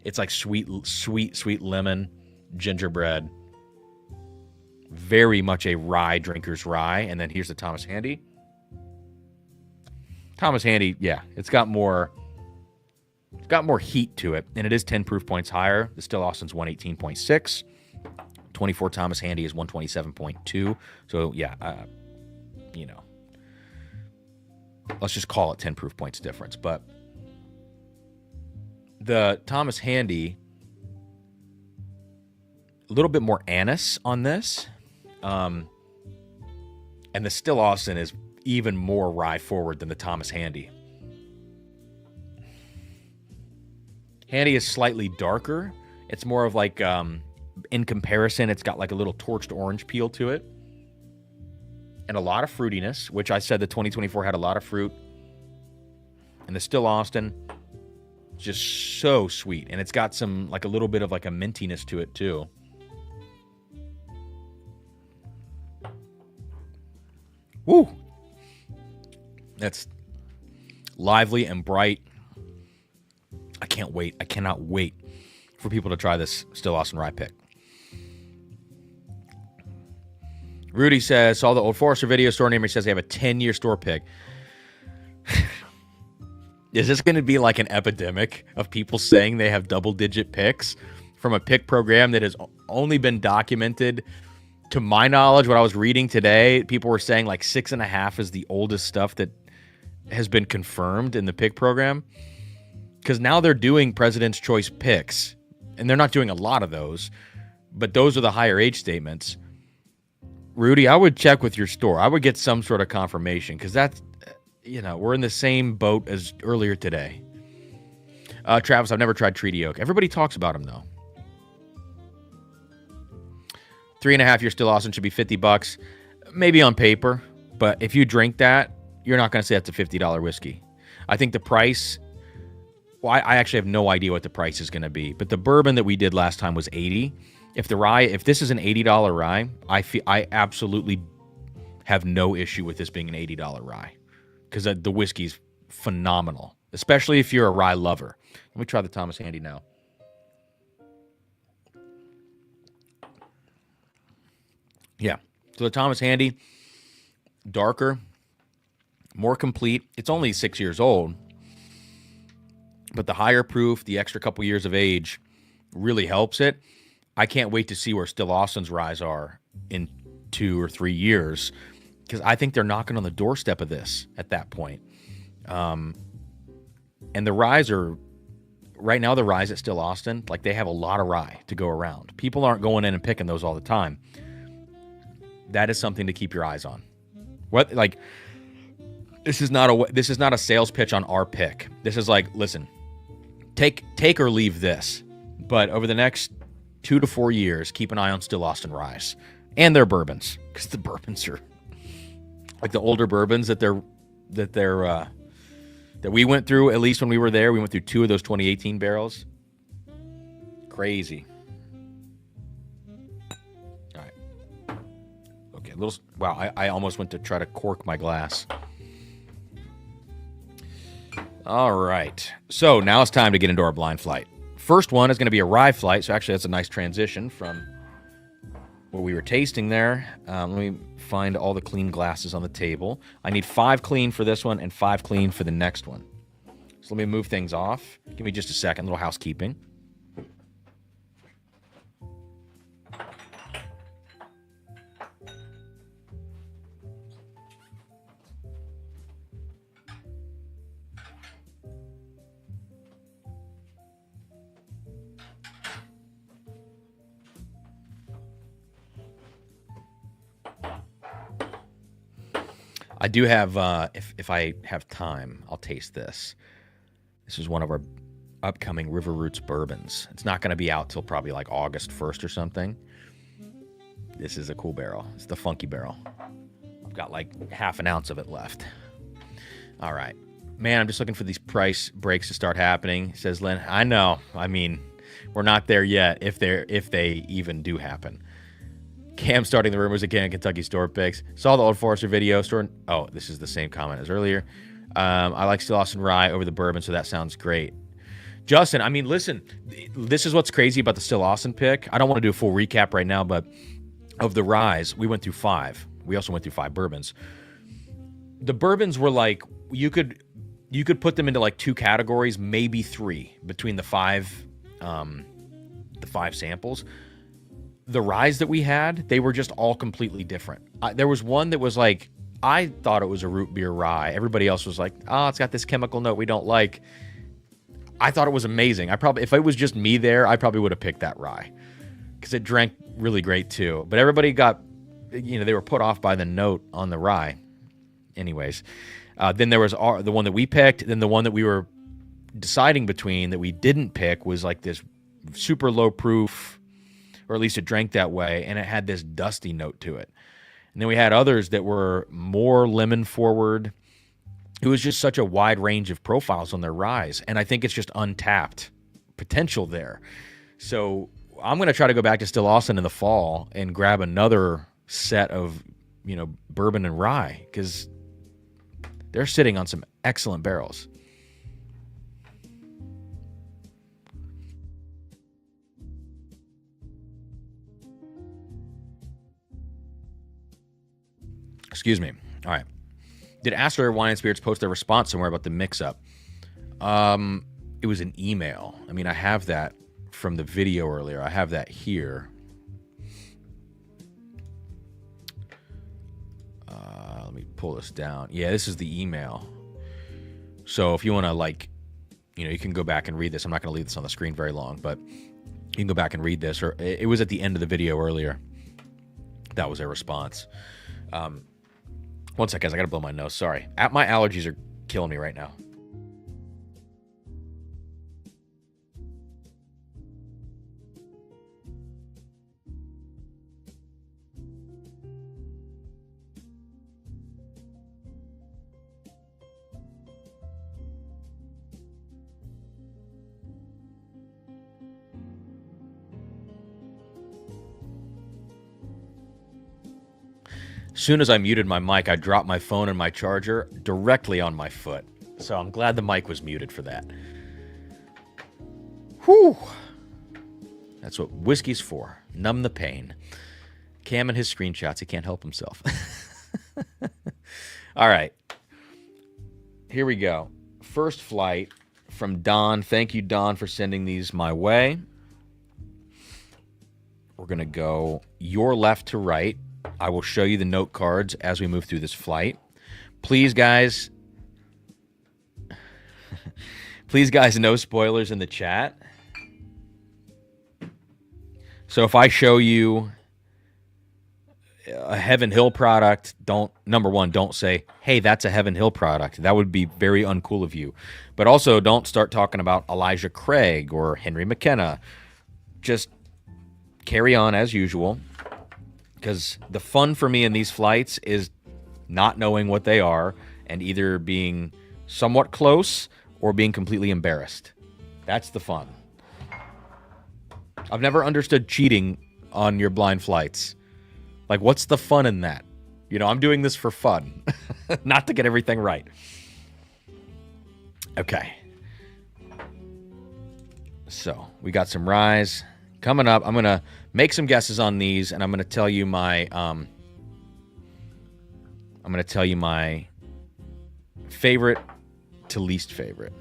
It's like sweet lemon, gingerbread. Very much a rye drinker's rye. And then here's the Thomas Handy. Thomas Handy, yeah, it's got more heat to it, and it is 10 proof points higher. The Still Austin's 118.6. 24 Thomas Handy is 127.2. So yeah, let's just call it 10 proof points difference. But the Thomas Handy, a little bit more anise on this, and the Still Austin is even more rye forward than the Thomas Handy. Handy is slightly darker. It's more of like, in comparison, it's got like a little torched orange peel to it. And a lot of fruitiness, which I said the 2024 had a lot of fruit. And the Still Austin, just so sweet. And it's got some, like a little bit of like a mintiness to it too. Woo! That's lively and bright. I can't wait. I cannot wait for people to try this Still Austin rye pick. Rudy says, saw the Old Forester video store name. He says they have a 10-year store pick. Is this going to be like an epidemic of people saying they have double-digit picks from a pick program that has only been documented? To my knowledge, what I was reading today, people were saying like 6.5 is the oldest stuff that has been confirmed in the pick program. Because now they're doing President's Choice picks, and they're not doing a lot of those, but those are the higher age statements. Rudy, I would check with your store. I would get some sort of confirmation, because that's, we're in the same boat as earlier today. Travis, I've never tried Treaty Oak. Everybody talks about them, though. 3.5 year Still Austin should be $50, maybe on paper, but if you drink that, you're not going to say that's a $50 whiskey. I think the price... Well, I actually have no idea what the price is going to be, but the bourbon that we did last time was $80. If this is an $80 rye, I absolutely have no issue with this being an $80 rye, because the whiskey's phenomenal, especially if you're a rye lover. Let me try the Thomas Handy now. Yeah, so the Thomas Handy, darker, more complete. It's only 6 years old. But the higher proof, the extra couple years of age really helps it. I can't wait to see where Still Austin's ryes are in 2 or 3 years, because I think they're knocking on the doorstep of this at that point. And the ryes are, right now the ryes at Still Austin, like they have a lot of rye to go around. People aren't going in and picking those all the time. That is something to keep your eyes on. This is not a sales pitch on our pick. This is like, listen, take or leave this. But over the next 2 to 4 years, keep an eye on Still Austin ryes and their bourbons, because the bourbons are like the older bourbons that we went through. At least when we were there, we went through 2 of those 2018 barrels. Crazy. All right. Okay, wow. I almost went to try to cork my glass. All right, so now it's time to get into our blind flight. First one is going to be a rye flight, so actually that's a nice transition from what we were tasting there. Let me find all the clean glasses on the table. I need 5 clean for this one and 5 clean for the next one. So let me move things off. Give me just a second, a little housekeeping. I do have, if I have time, I'll taste this. This is one of our upcoming River Roots bourbons. It's not going to be out till probably like August 1st or something. This is a cool barrel. It's the Funky Barrel. I've got like half an ounce of it left. All right. Man, I'm just looking for these price breaks to start happening, says Lynn. I know. I mean, we're not there yet, if they even do happen. Cam starting the rumors again. Kentucky store picks. Saw the Old Forester video. Oh, this is the same comment as earlier. I like Still Austin Rye over the bourbon, so that sounds great. Justin, I mean, listen, this is what's crazy about the Still Austin pick. I don't want to do a full recap right now, but of the ryes, we went through 5. We also went through 5 bourbons. The bourbons were like, you could put them into like 2 categories, maybe 3 between the 5 samples. The ryes that we had, they were just all completely different. There was one that was like, I thought it was a root beer rye. Everybody else was like, oh, it's got this chemical note we don't like. I thought it was amazing. If it was just me there, I probably would have picked that rye because it drank really great too. But everybody got, they were put off by the note on the rye. Anyways, then there was the one that we picked. Then the one that we were deciding between that we didn't pick was like this super low proof, or at least it drank that way, and it had this dusty note to it. And then we had others that were more lemon forward. It was just such a wide range of profiles on their ryes, and I think it's just untapped potential there. So I'm going to try to go back to Still Austin in the fall and grab another set of, bourbon and rye, because they're sitting on some excellent barrels. Excuse me. All right. Did Astor Wine and Spirits post their response somewhere about the mix-up? It was an email. I mean, I have that from the video earlier. I have that here. Let me pull this down. Yeah, this is the email. So if you want to, you can go back and read this. I'm not going to leave this on the screen very long, but you can go back and read this. Or it was at the end of the video earlier. That was their response. One sec, guys. I got to blow my nose. Sorry. My allergies are killing me right now. As soon as I muted my mic, I dropped my phone and my charger directly on my foot. So I'm glad the mic was muted for that. Whew. That's what whiskey's for. Numb the pain. Cam and his screenshots. He can't help himself. All right. Here we go. First flight from Don. Thank you, Don, for sending these my way. We're going to go your left to right. I will show you the note cards as we move through this flight. Please, guys, no spoilers in the chat. So if I show you a Heaven Hill product, number one, don't say, hey, that's a Heaven Hill product. That would be very uncool of you. But also don't start talking about Elijah Craig or Henry McKenna. Just carry on as usual. Because the fun for me in these flights is not knowing what they are and either being somewhat close or being completely embarrassed. That's the fun. I've never understood cheating on your blind flights. Like, what's the fun in that? I'm doing this for fun, not to get everything right. Okay. So we got some ryes coming up. I'm going to make some guesses on these, and I'm going to tell you my favorite to least favorite.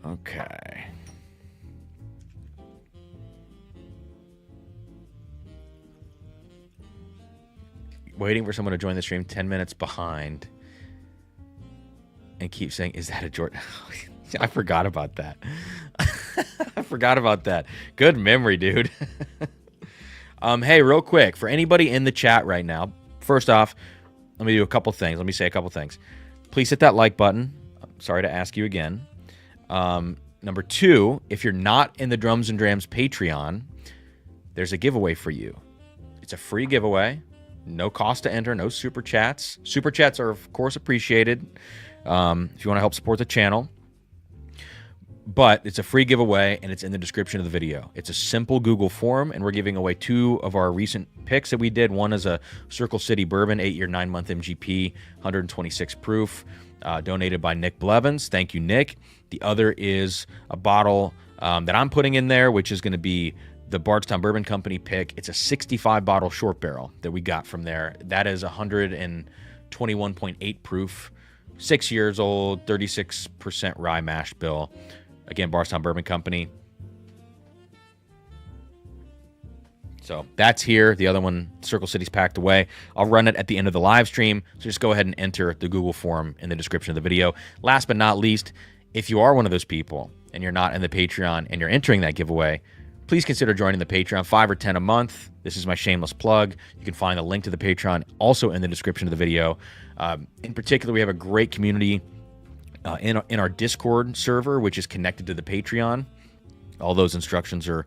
Okay. Waiting for someone to join the stream 10 minutes behind. And keep saying, is that a Jordan? I forgot about that. I forgot about that. Good memory, dude. Hey, real quick, for anybody in the chat right now, first off, let me do a couple things. Let me say a couple things. Please hit that like button. I'm sorry to ask you again. Number 2, if you're not in the Drums and Drams Patreon, there's a giveaway for you. It's a free giveaway. No cost to enter, no super chats. Super chats are, of course, appreciated. If you want to help support the channel. But it's a free giveaway, and it's in the description of the video. It's a simple Google form, and we're giving away 2 of our recent picks that we did. One is a Circle City Bourbon, 8-year, 9-month MGP, 126 proof, donated by Nick Blevins. Thank you, Nick. The other is a bottle that I'm putting in there, which is going to be the Bardstown Bourbon Company pick. It's a 65-bottle short barrel that we got from there. That is 121.8 proof, 6 years old, 36% rye mash bill. Again, Bardstown Bourbon Company. So that's here. The other one, Circle City's packed away. I'll run it at the end of the live stream. So just go ahead and enter the Google form in the description of the video. Last but not least, if you are one of those people and you're not in the Patreon and you're entering that giveaway, please consider joining the Patreon, $5 or $10 a month. This is my shameless plug. You can find the link to the Patreon also in the description of the video. In particular, we have a great community in our Discord server, which is connected to the Patreon. All those instructions are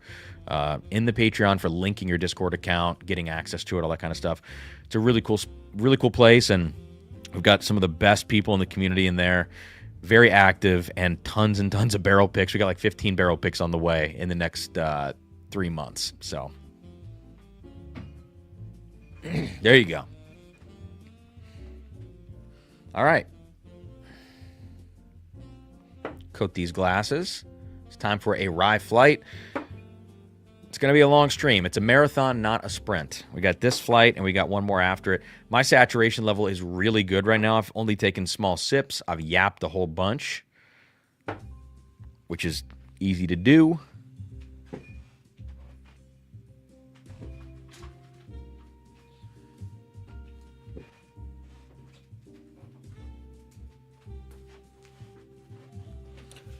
in the Patreon for linking your Discord account, getting access to it, all that kind of stuff. It's a really cool place, and we've got some of the best people in the community in there. Very active, and tons of barrel picks. We got like 15 barrel picks on the way in the next 3 months. So there you go. All right. Coat these glasses. It's time for a rye flight. It's going to be a long stream. It's a marathon, not a sprint. We got this flight, and we got one more after it. My saturation level is really good right now. I've only taken small sips. I've yapped a whole bunch, which is easy to do.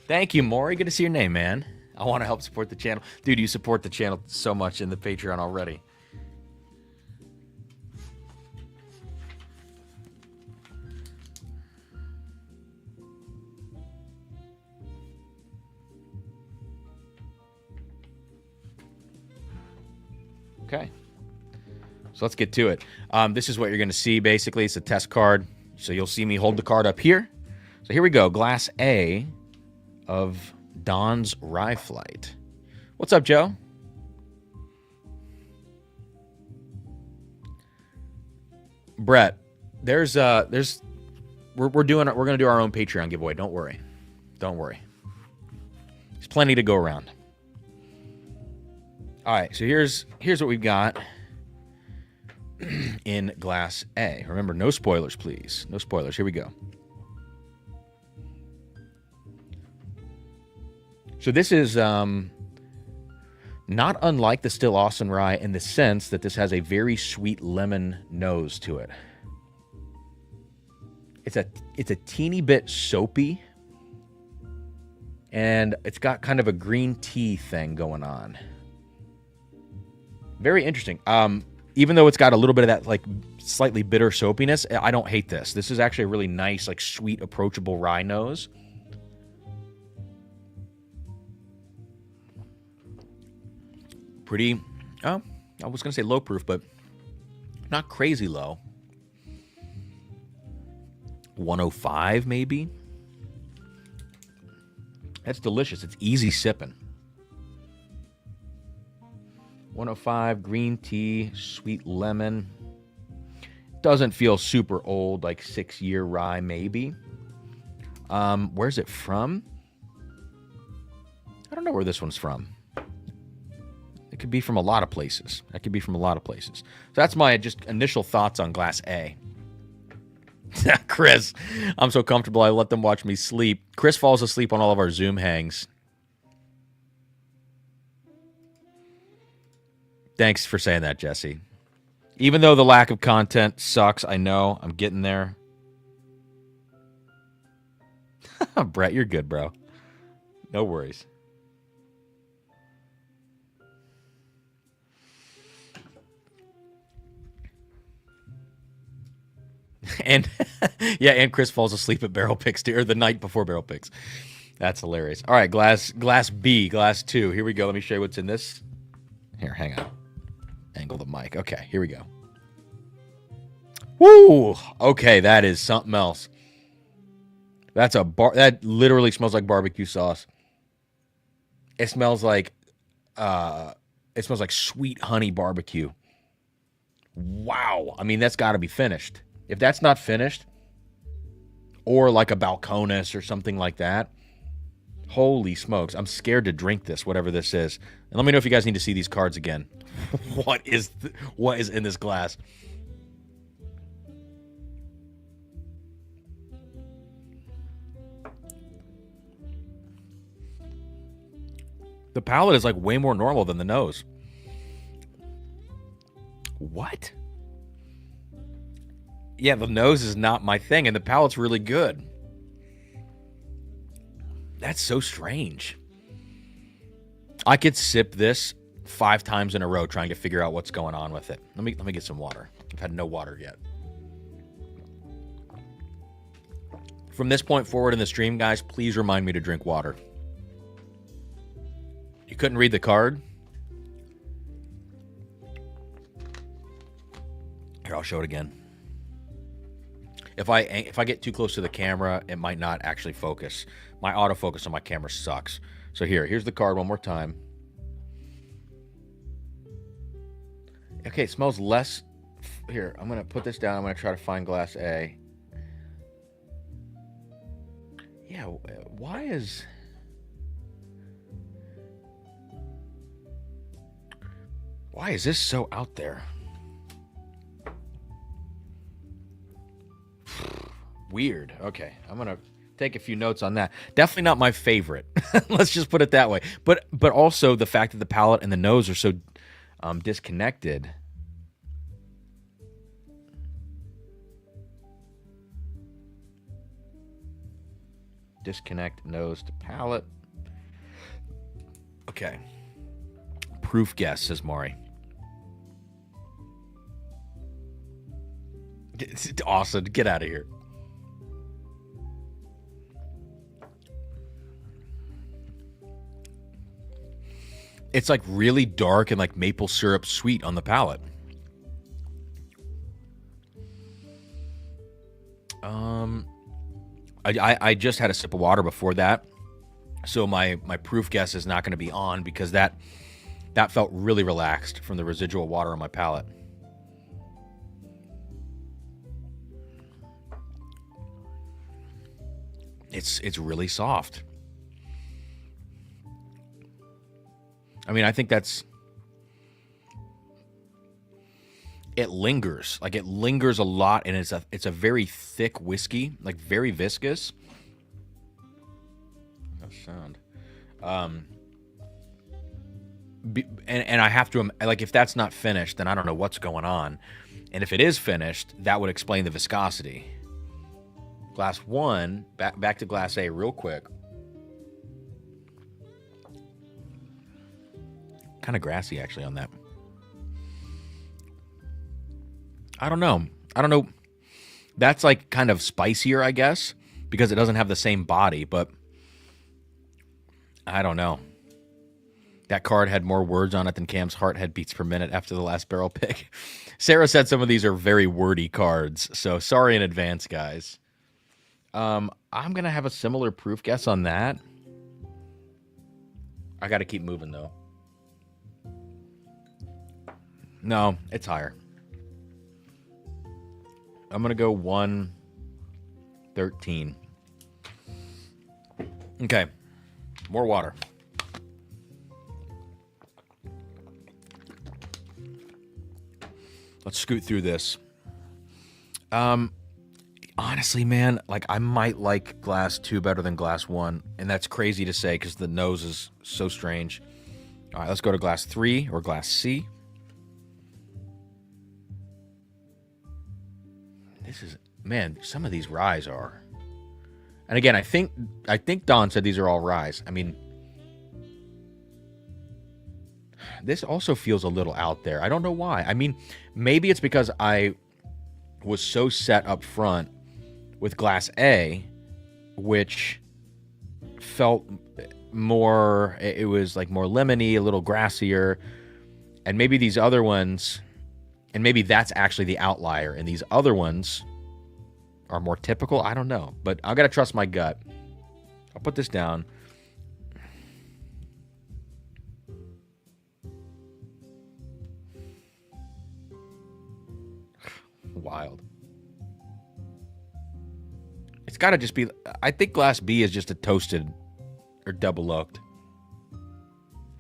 Thank you, Maury. Good to see your name, man. I want to help support the channel. Dude, you support the channel so much in the Patreon already. Okay. So let's get to it. This is what you're going to see, basically. It's a test card. So you'll see me hold the card up here. So here we go. Glass A of Don's Rye Flight. What's up, Joe? Brett, we're gonna do our own Patreon giveaway. Don't worry. There's plenty to go around. All right, so here's what we've got in Glass A. Remember, no spoilers, please. No spoilers. Here we go. So this is not unlike the Still Austin Rye in the sense that this has a very sweet lemon nose to it. It's a teeny bit soapy, and it's got kind of a green tea thing going on. Very interesting. Even though it's got a little bit of that like slightly bitter soapiness, I don't hate this. This is actually a really nice, like sweet, approachable rye nose. Pretty, I was going to say low proof, but not crazy low. 105 maybe. That's delicious. It's easy sipping. 105, green tea, sweet lemon. Doesn't feel super old, like 6-year rye maybe. Where's it from? I don't know where this one's from. It could be from a lot of places. So that's my just initial thoughts on Glass A. Chris, I'm so comfortable I let them watch me sleep. Chris falls asleep on all of our Zoom hangs. Thanks for saying that, Jesse. Even though the lack of content sucks, I know. I'm getting there. Brett, you're good, bro. No worries. And yeah, and Chris falls asleep at barrel picks too, or the night before barrel picks. That's hilarious. All right, glass B, glass 2. Here we go. Let me show you what's in this. Here, hang on. Angle the mic. Okay, here we go. Woo! Okay, that is something else. That literally smells like barbecue sauce. It smells like sweet honey barbecue. Wow. I mean, that's got to be finished. If that's not finished, or like a Balcones or something like that, holy smokes. I'm scared to drink this, whatever this is. And let me know if you guys need to see these cards again. What is in this glass? The palate is like way more normal than the nose. What? Yeah, the nose is not my thing, and the palate's really good. That's so strange. I could sip this 5 times in a row trying to figure out what's going on with it. Let me get some water. I've had no water yet. From this point forward in the stream, guys, please remind me to drink water. You couldn't read the card? Here, I'll show it again. If I get too close to the camera, it might not actually focus. My autofocus on my camera sucks. So here's the card one more time. Okay, it smells less. Here, I'm going to put this down. I'm going to try to find glass A. Yeah, why is this so out there? Weird. Okay, I'm gonna take a few notes on that. Definitely not my favorite. Let's just put it that way. But also the fact that the palate and the nose are so disconnected. Disconnect nose to palate. Okay. Proof guess, says Maury. It's awesome. Get out of here. It's like really dark and like maple syrup sweet on the palate. I just had a sip of water before that, so my proof guess is not going to be on because that felt really relaxed from the residual water on my palate. It's really soft. I mean, I think it lingers. Like, it lingers a lot, and it's a very thick whiskey, like very viscous. No sound. And I have to, like, if that's not finished, then I don't know what's going on. And if it is finished, that would explain the viscosity. Glass 1, back to glass A real quick. Kind of grassy, actually, on that. I don't know. That's like kind of spicier, I guess, because it doesn't have the same body, but I don't know. That card had more words on it than Cam's heart had beats per minute after the last barrel pick. Sarah said some of these are very wordy cards, so sorry in advance, guys. I'm going to have a similar proof guess on that. I got to keep moving, though. No, it's higher. I'm going to go 113. Okay. More water. Let's scoot through this. Honestly, man, like, I might like glass 2 better than glass 1, and that's crazy to say because the nose is so strange. All right, let's go to glass 3 or glass C. This is, man, some of these ryes are. And again, I think Don said these are all ryes. I mean, this also feels a little out there. I don't know why. I mean, maybe it's because I was so set up front with glass A, which felt more, it was like more lemony, a little grassier. And maybe these other ones, and maybe that's actually the outlier, and these other ones are more typical. I don't know, but I gotta trust my gut. I'll put this down. wild. It's got to just be... I think Glass B is just a toasted or double oaked.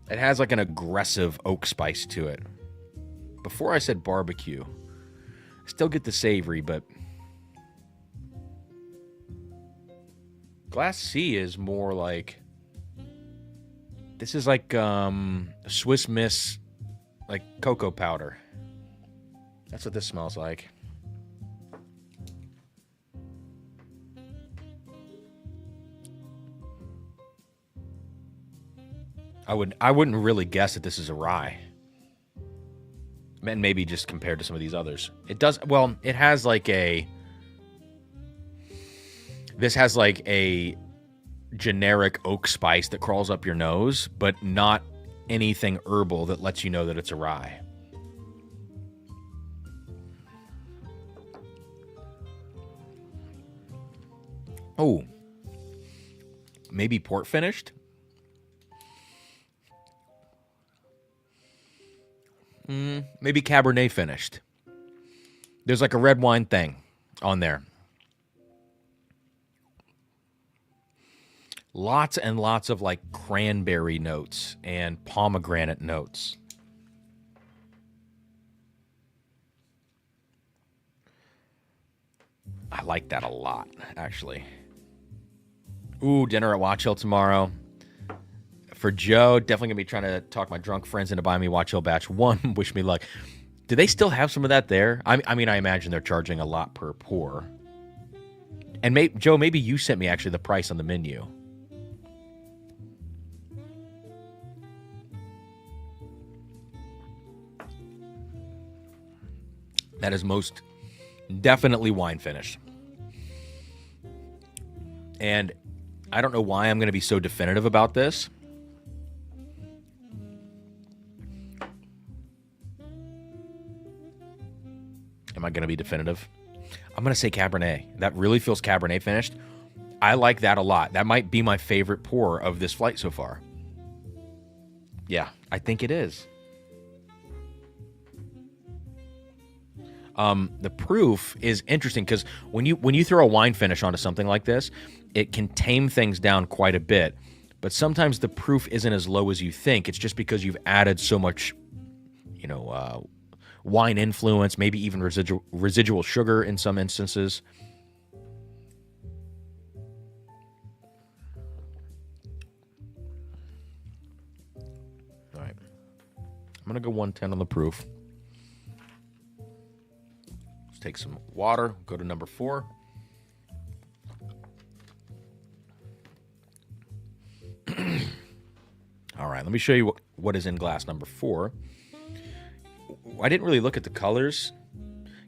It has like an aggressive oak spice to it. Before I said barbecue. I still get the savory, but... Glass C is more like... This is like Swiss Miss, like cocoa powder. That's what this smells like. I wouldn't really guess that this is a rye. And maybe just compared to some of these others. It does, well, it has like a... This has like a generic oak spice that crawls up your nose, but not anything herbal that lets you know that it's a rye. Oh. Maybe port finished? Maybe Cabernet finished. There's like a red wine thing on there. Lots and lots of like cranberry notes and pomegranate notes. I like that a lot, actually. Ooh, dinner at Watch Hill tomorrow. For Joe, definitely going to be trying to talk my drunk friends into buying me Watch Hill Batch 1. Wish me luck. Do they still have some of that there? I mean, I imagine they're charging a lot per pour. And Joe, maybe you sent me actually the price on the menu. That is most definitely wine finished. And I don't know why I'm going to be so definitive about this. Am I going to be definitive? I'm going to say Cabernet. That really feels Cabernet finished. I like that a lot. That might be my favorite pour of this flight so far. Yeah, I think it is. The proof is interesting because when you throw a wine finish onto something like this, it can tame things down quite a bit. But sometimes the proof isn't as low as you think. It's just because you've added so much, wine influence, maybe even residual sugar in some instances. All right. I'm going to go 110 on the proof. Let's take some water. Go to number 4. All right, let me show you what is in glass number 4. I didn't really look at the colors.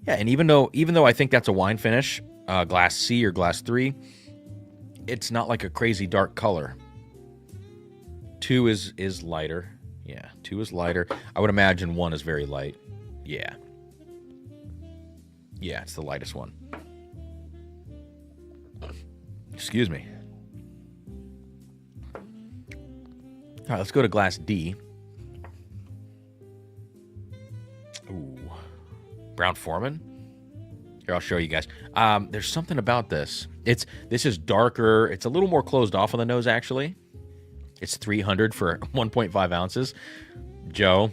Yeah, and even though I think that's a wine finish, glass C or glass 3, it's not like a crazy dark color. 2 is lighter. Yeah, 2 is lighter. I would imagine 1 is very light. Yeah. Yeah, it's the lightest one. Excuse me. All right, let's go to glass D. Ooh. Brown-Forman? Here, I'll show you guys. There's something about this. This is darker. It's a little more closed off on the nose, actually. It's 300 for 1.5 ounces. Joe,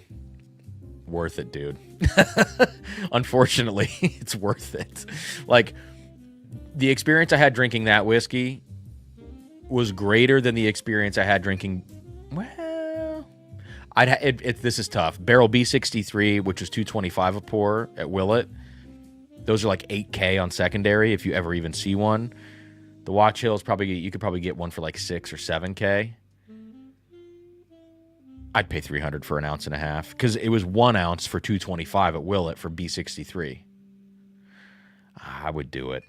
worth it, dude. Unfortunately, it's worth it. Like, the experience I had drinking that whiskey was greater than the experience I had drinking... Well, this is tough. Barrel B63, which was $225 a pour at Willett. Those are like $8K on secondary if you ever even see one. The Watch Hill is you could probably get one for like $6 or $7K. I'd pay $300 for an ounce and a half because it was 1 ounce for $225 at Willett for B63. I would do it.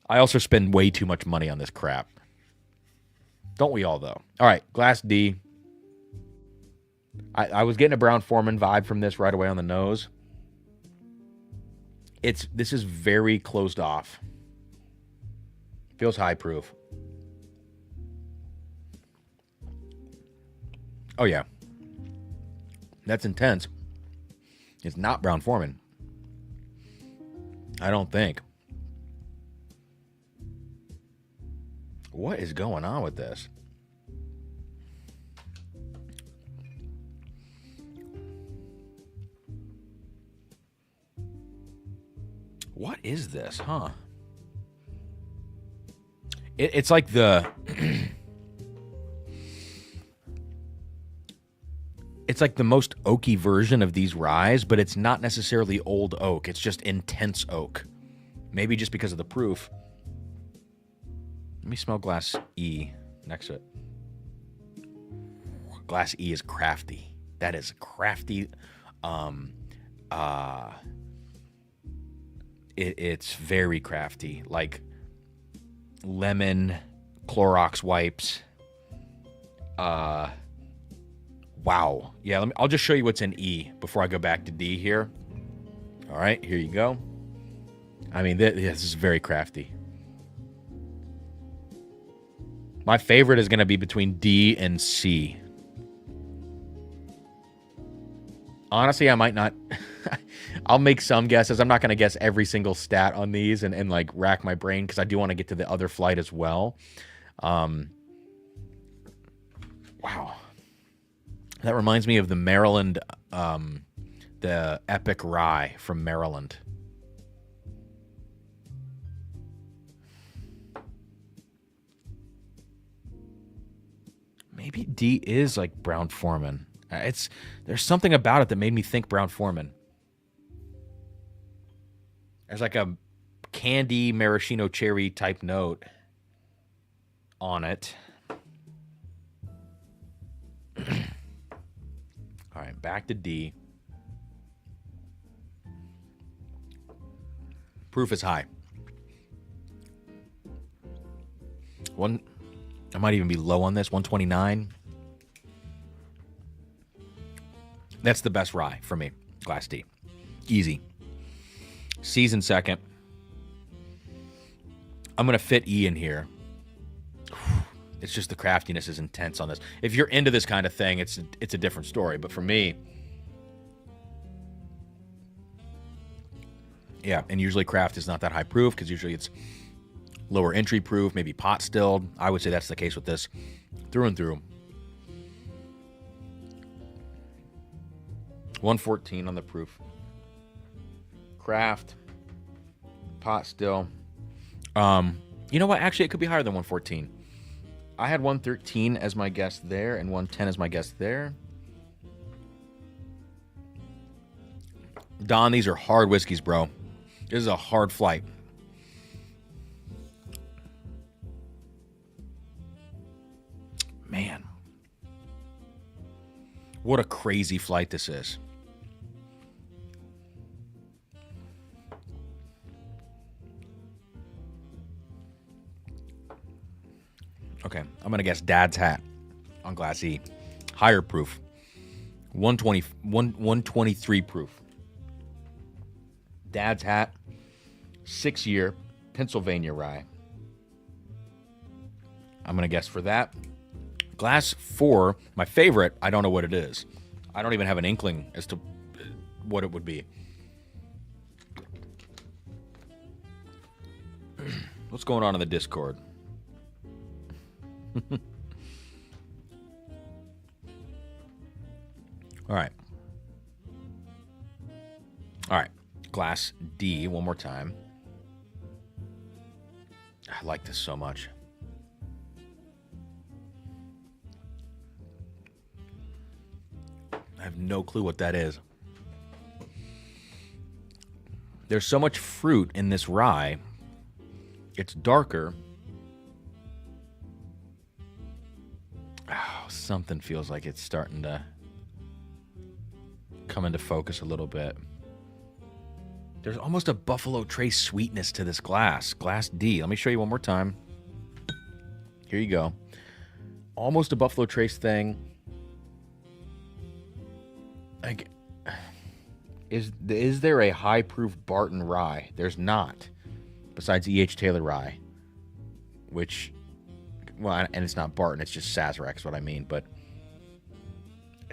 I also spend way too much money on this crap. Don't we all, though? All right, glass D. I was getting a Brown-Forman vibe from this right away on the nose. This is very closed off. Feels high proof. Oh, yeah. That's intense. It's not Brown-Forman. I don't think. What is going on with this? What is this, huh? It's like the... It's like the most oaky version of these ryes, but it's not necessarily old oak. It's just intense oak. Maybe just because of the proof. Let me smell glass E next to it. Glass E is crafty. That is crafty. It's very crafty. Like lemon, Clorox wipes. Wow. Yeah, I'll just show you what's in E before I go back to D here. All right, here you go. I mean, this is very crafty. My favorite is going to be between D and C. Honestly, I might not. I'll make some guesses. I'm not going to guess every single stat on these and like rack my brain because I do want to get to the other flight as well. Wow. That reminds me of the Maryland, the Epic Rye from Maryland. Maybe D is like Brown Foreman. There's something about it that made me think Brown Foreman. There's like a candy maraschino cherry type note on it. All right, back to D. Proof is high. I might even be low on this, 129. That's the best rye for me, Glass D. Easy. C's in second. I'm going to fit E in here. It's just the craftiness is intense on this. If you're into this kind of thing, it's a different story. But for me, yeah, and usually craft is not that high proof because usually it's lower entry proof, maybe pot stilled. I would say that's the case with this through and through. 114 on the proof. Craft, pot still. You know what? Actually, it could be higher than 114. I had 113 as my guess there and 110 as my guess there. Don, these are hard whiskeys, bro. This is a hard flight. Man. What a crazy flight this is. Okay, I'm going to guess Dad's Hat on Glass E. Higher proof. 123 proof. Dad's Hat, 6-year Pennsylvania rye. I'm going to guess for that. Glass 4, my favorite, I don't know what it is. I don't even have an inkling as to what it would be. What's going on in the Discord? All right. All right. Glass D, one more time. I like this so much. I have no clue what that is. There's so much fruit in this rye. It's darker. Oh, something feels like it's starting to come into focus a little bit. There's almost a Buffalo Trace sweetness to this glass. Glass D. Let me show you one more time. Here you go. Almost a Buffalo Trace thing. Like, is there a high proof Barton rye? There's not. Besides E.H. Taylor rye, which, well, and it's not Barton, it's just Sazerac is what I mean. But,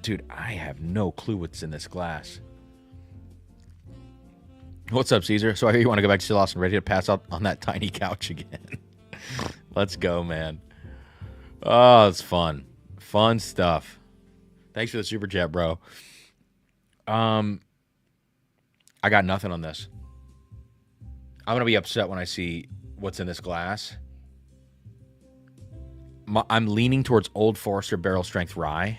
dude, I have no clue what's in this glass. What's up, Caesar? So I hear you want to go back to Austin, ready to pass out on that tiny couch again. Let's go, man. Oh, it's fun. Fun stuff. Thanks for the super chat, bro. I got nothing on this. I'm going to be upset when I see what's in this glass. I'm leaning towards Old Forester Barrel Strength Rye.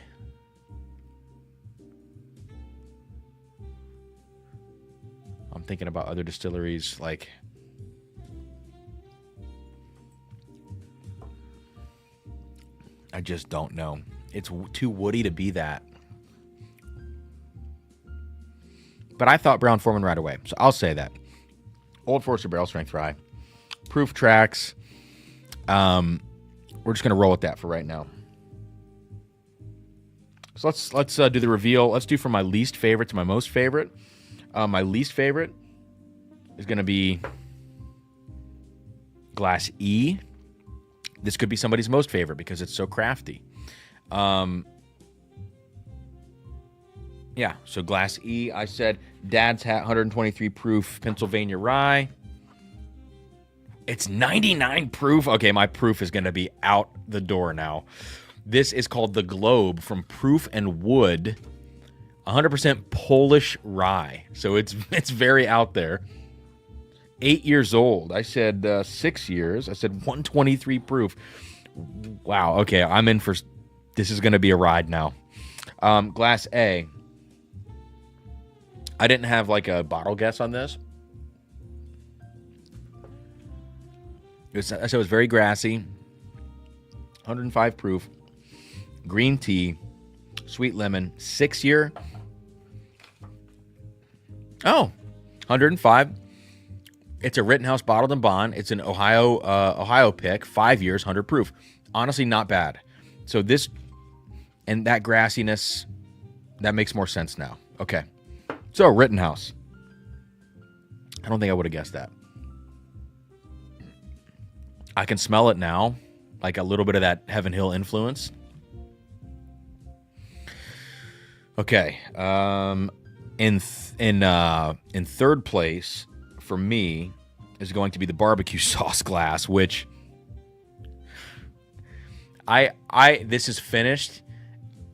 I'm thinking about other distilleries like... I just don't know. It's too woody to be that. But I thought Brown-Forman right away, so I'll say that. Old Forester Barrel Strength Rye. Proof tracks. We're just going to roll with that for right now. So let's do the reveal. Let's do from my least favorite to my most favorite. My least favorite is going to be Glass E. This could be somebody's most favorite because it's so crafty. Yeah, so Glass E. I said Dad's Hat 123 proof Pennsylvania rye. It's 99 proof. Okay, my proof is going to be out the door now. This is called the Globe from Proof and Wood. 100% Polish rye. So it's very out there. 8 years old. I said 6 years. I said 123 proof. Wow. Okay, I'm in for... This is going to be a ride now. Glass A. I didn't have like a bottle guess on this. I said it was very grassy. 105 proof. Green tea. Sweet lemon. 6 year. Oh. 105. It's a Rittenhouse bottled and bond. It's an Ohio pick. 5 years, 100 proof. Honestly, not bad. So this and that grassiness, that makes more sense now. Okay. So Rittenhouse. I don't think I would have guessed that. I can smell it now, like a little bit of that Heaven Hill influence. Okay. In third place for me is going to be the barbecue sauce glass, which this is finished.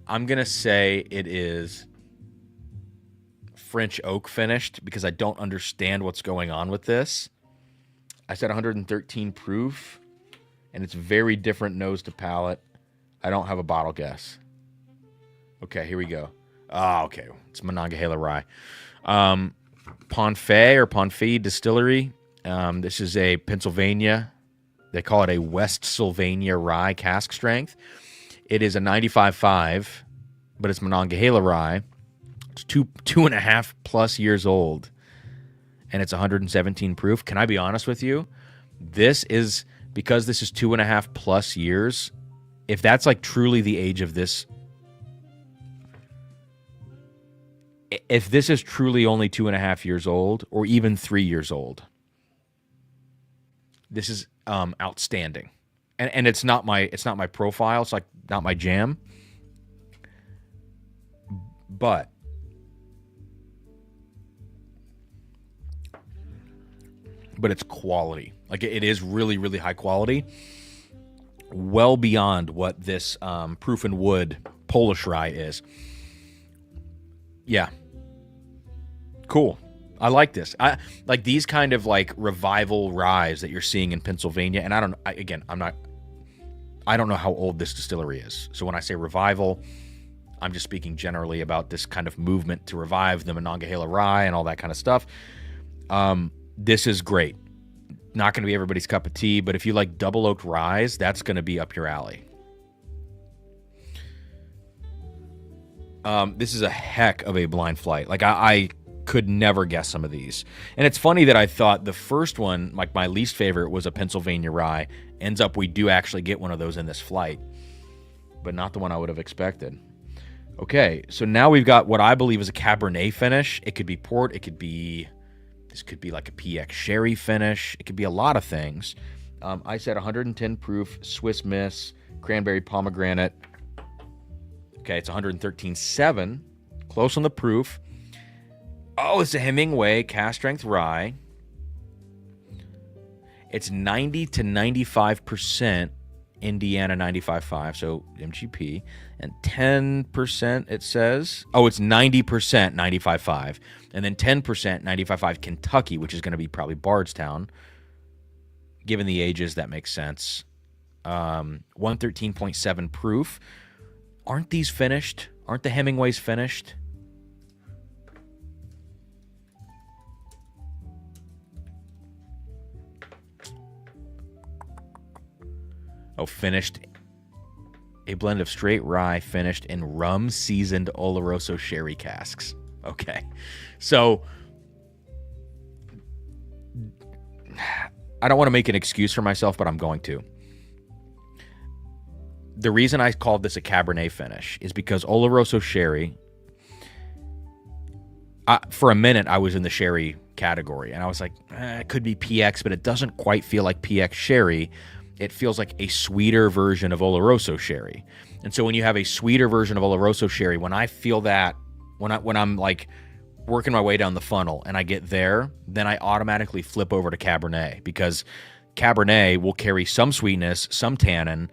I'm gonna say it is French oak finished because I don't understand what's going on with this. I said 113 proof, and it's very different nose to palate. I don't have a bottle guess. Okay, here we go. Oh, okay. It's Monongahela rye. Ponfey Distillery. This is a Pennsylvania. They call it a West Sylvania rye cask strength. It is a 95.5, but it's Monongahela rye. It's two and a half plus years old, and it's 117 proof. Can I be honest with you? This is, because this is 2.5 plus years, if that's like truly the age of this, if this is truly only 2.5 years old or even 3 years old, this is outstanding. And it's not my profile. It's like not my jam. But it's quality. Like it is really, really high quality. Well beyond what this Proof and Wood Polish rye is. Yeah. Cool. I like this. I like these kind of like revival ryes that you're seeing in Pennsylvania. And I don't know how old this distillery is. So when I say revival, I'm just speaking generally about this kind of movement to revive the Monongahela rye and all that kind of stuff. This is great. Not going to be everybody's cup of tea, but if you like double oaked ryes, that's going to be up your alley. This is a heck of a blind flight. Like I could never guess some of these. And it's funny that I thought the first one, like my least favorite, was a Pennsylvania rye. Ends up we do actually get one of those in this flight, but not the one I would have expected. Okay, so now we've got what I believe is a Cabernet finish. It could be port. This could be like a PX sherry finish. It could be a lot of things. I said 110 proof Swiss Miss cranberry pomegranate. Okay, it's 113.7. Close on the proof. Oh, it's a Hemingway cast strength rye. It's 90 to 95% Indiana 95.5, so MGP, and 10% it says. Oh, it's 90% 95.5, and then 10% 95.5 Kentucky, which is going to be probably Bardstown. Given the ages, that makes sense. 113.7 proof. Aren't these finished? Aren't the Hemingways finished? Oh, finished. A blend of straight rye finished in rum-seasoned Oloroso sherry casks. Okay. So, I don't want to make an excuse for myself, but I'm going to. The reason I called this a Cabernet finish is because Oloroso sherry, for a minute, I was in the sherry category, and I was like, it could be PX, but it doesn't quite feel like PX sherry. It feels like a sweeter version of Oloroso sherry. And so when you have a sweeter version of Oloroso sherry, when I feel that, when I'm like working my way down the funnel and I get there, then I automatically flip over to Cabernet, because Cabernet will carry some sweetness, some tannin,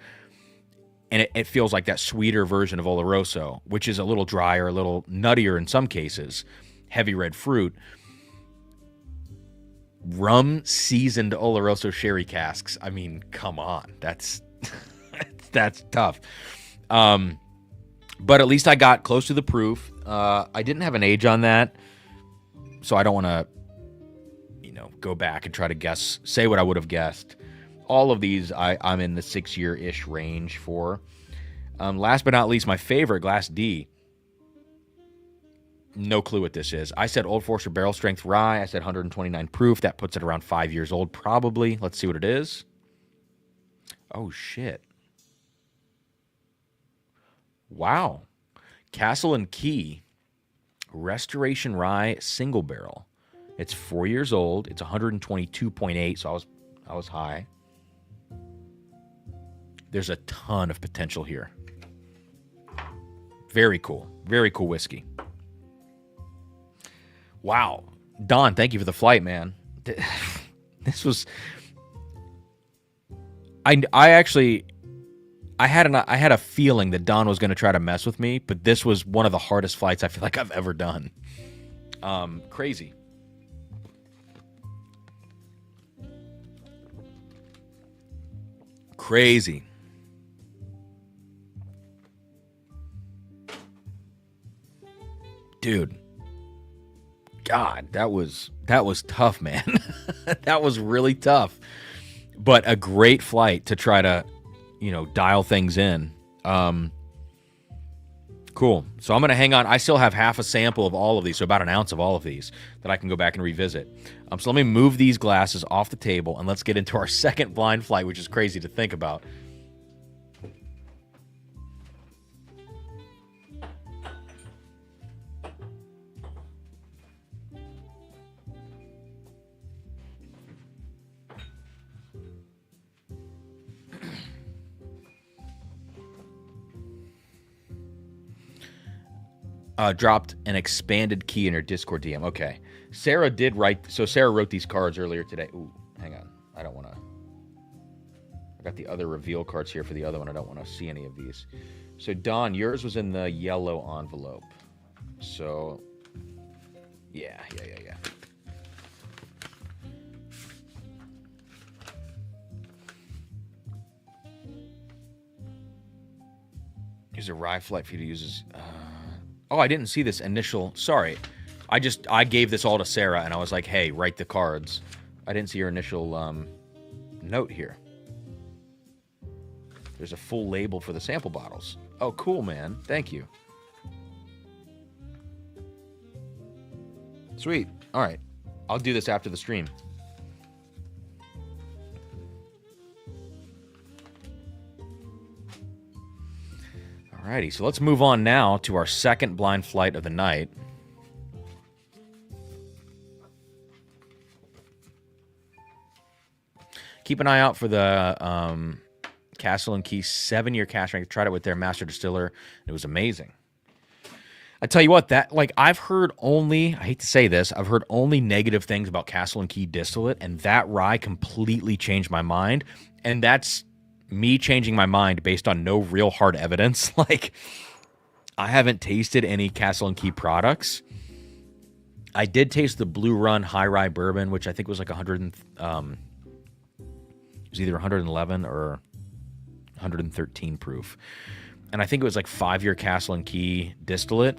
and it feels like that sweeter version of Oloroso, which is a little drier, a little nuttier in some cases, heavy red fruit. Rum-seasoned Oloroso sherry casks. I mean, come on. That's that's tough. But at least I got close to the proof. I didn't have an age on that, so I don't want to, go back and try to say what I would have guessed. All of these, I'm in the 6-year-ish range for. Last but not least, my favorite, Glass D. No clue what this is. I said Old Forester barrel strength rye. I said 129 proof. That puts it around 5 years old, probably. Let's see what it is. Oh, shit. Wow. Castle and Key Restoration Rye single barrel. It's 4 years old. It's 122.8, so I was high. There's a ton of potential here. Very cool. Very cool whiskey. Wow. Don, thank you for the flight, man. This was... I had a feeling that Don was going to try to mess with me, but this was one of the hardest flights I feel like I've ever done. Crazy. Crazy. Dude. God, that was tough, man. That was really tough. But a great flight to try to, dial things in. Cool. So I'm going to hang on. I still have half a sample of all of these, so about an ounce of all of these that I can go back and revisit. So let me move these glasses off the table, and let's get into our second blind flight, which is crazy to think about. Dropped an expanded key in her Discord DM. Okay. Sarah did write... So Sarah wrote these cards earlier today. Ooh, hang on. I don't want to... I got the other reveal cards here for the other one. I don't want to see any of these. So, Don, yours was in the yellow envelope. So, yeah. Here's a rye flight for you to use as... Oh, I didn't see this initial... Sorry. I gave this all to Sarah, and I was like, hey, write the cards. I didn't see your initial note here. There's a full label for the sample bottles. Oh, cool, man. Thank you. Sweet. All right. I'll do this after the stream. Alrighty, so let's move on now to our second blind flight of the night. Keep an eye out for the Castle and Key 7-year cash rank. I tried it with their master distiller. It was amazing. I tell you what, that like I've heard only, I hate to say this, I've heard only negative things about Castle and Key distillate, and that rye completely changed my mind. And that's me changing my mind based on no real hard evidence. Like, I haven't tasted any Castle and Key products. I did taste the Blue Run High Rye Bourbon, which I think was like it was either 111 or 113 proof. And I think it was like 5-year Castle and Key distillate.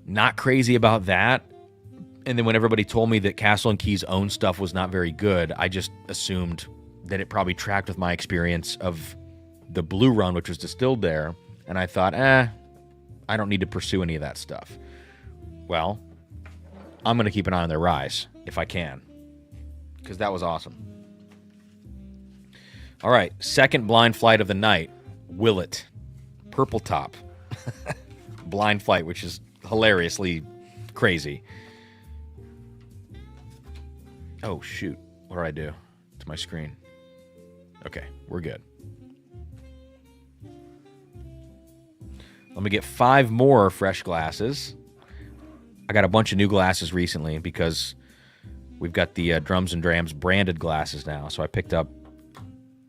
Not crazy about that. And then when everybody told me that Castle and Key's own stuff was not very good, I just assumed that it probably tracked with my experience of the Blue Run, which was distilled there. And I thought, I don't need to pursue any of that stuff. Well, I'm going to keep an eye on their ryes if I can, because that was awesome. All right, second blind flight of the night, Willett, purple top. Blind flight, which is hilariously crazy. Oh, shoot. What did I do to my screen? Okay, we're good. Let me get 5 more fresh glasses. I got a bunch of new glasses recently because we've got the Drums and Drams branded glasses now. So I picked up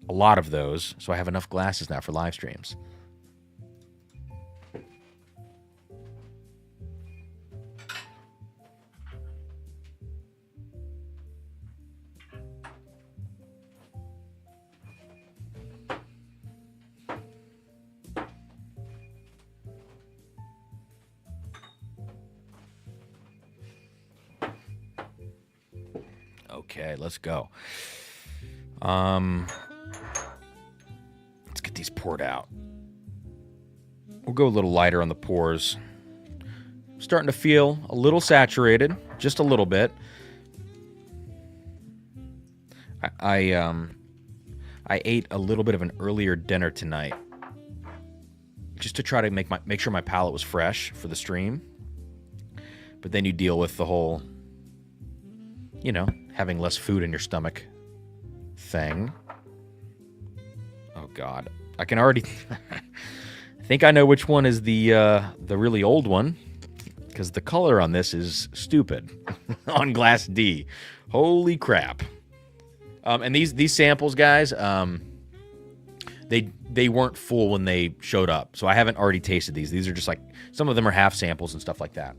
a lot of those. So I have enough glasses now for live streams. Okay, let's go. Let's get these poured out. We'll go a little lighter on the pours. Starting to feel a little saturated, just a little bit. I ate a little bit of an earlier dinner tonight, just to try to make sure my palate was fresh for the stream. But then you deal with the whole, having less food in your stomach thing. Oh God, I can already I think I know which one is the really old one, because the color on this is stupid. On glass D, holy crap. And these samples, guys, they weren't full when they showed up, so I haven't already tasted these. These are just like, some of them are half samples and stuff like that.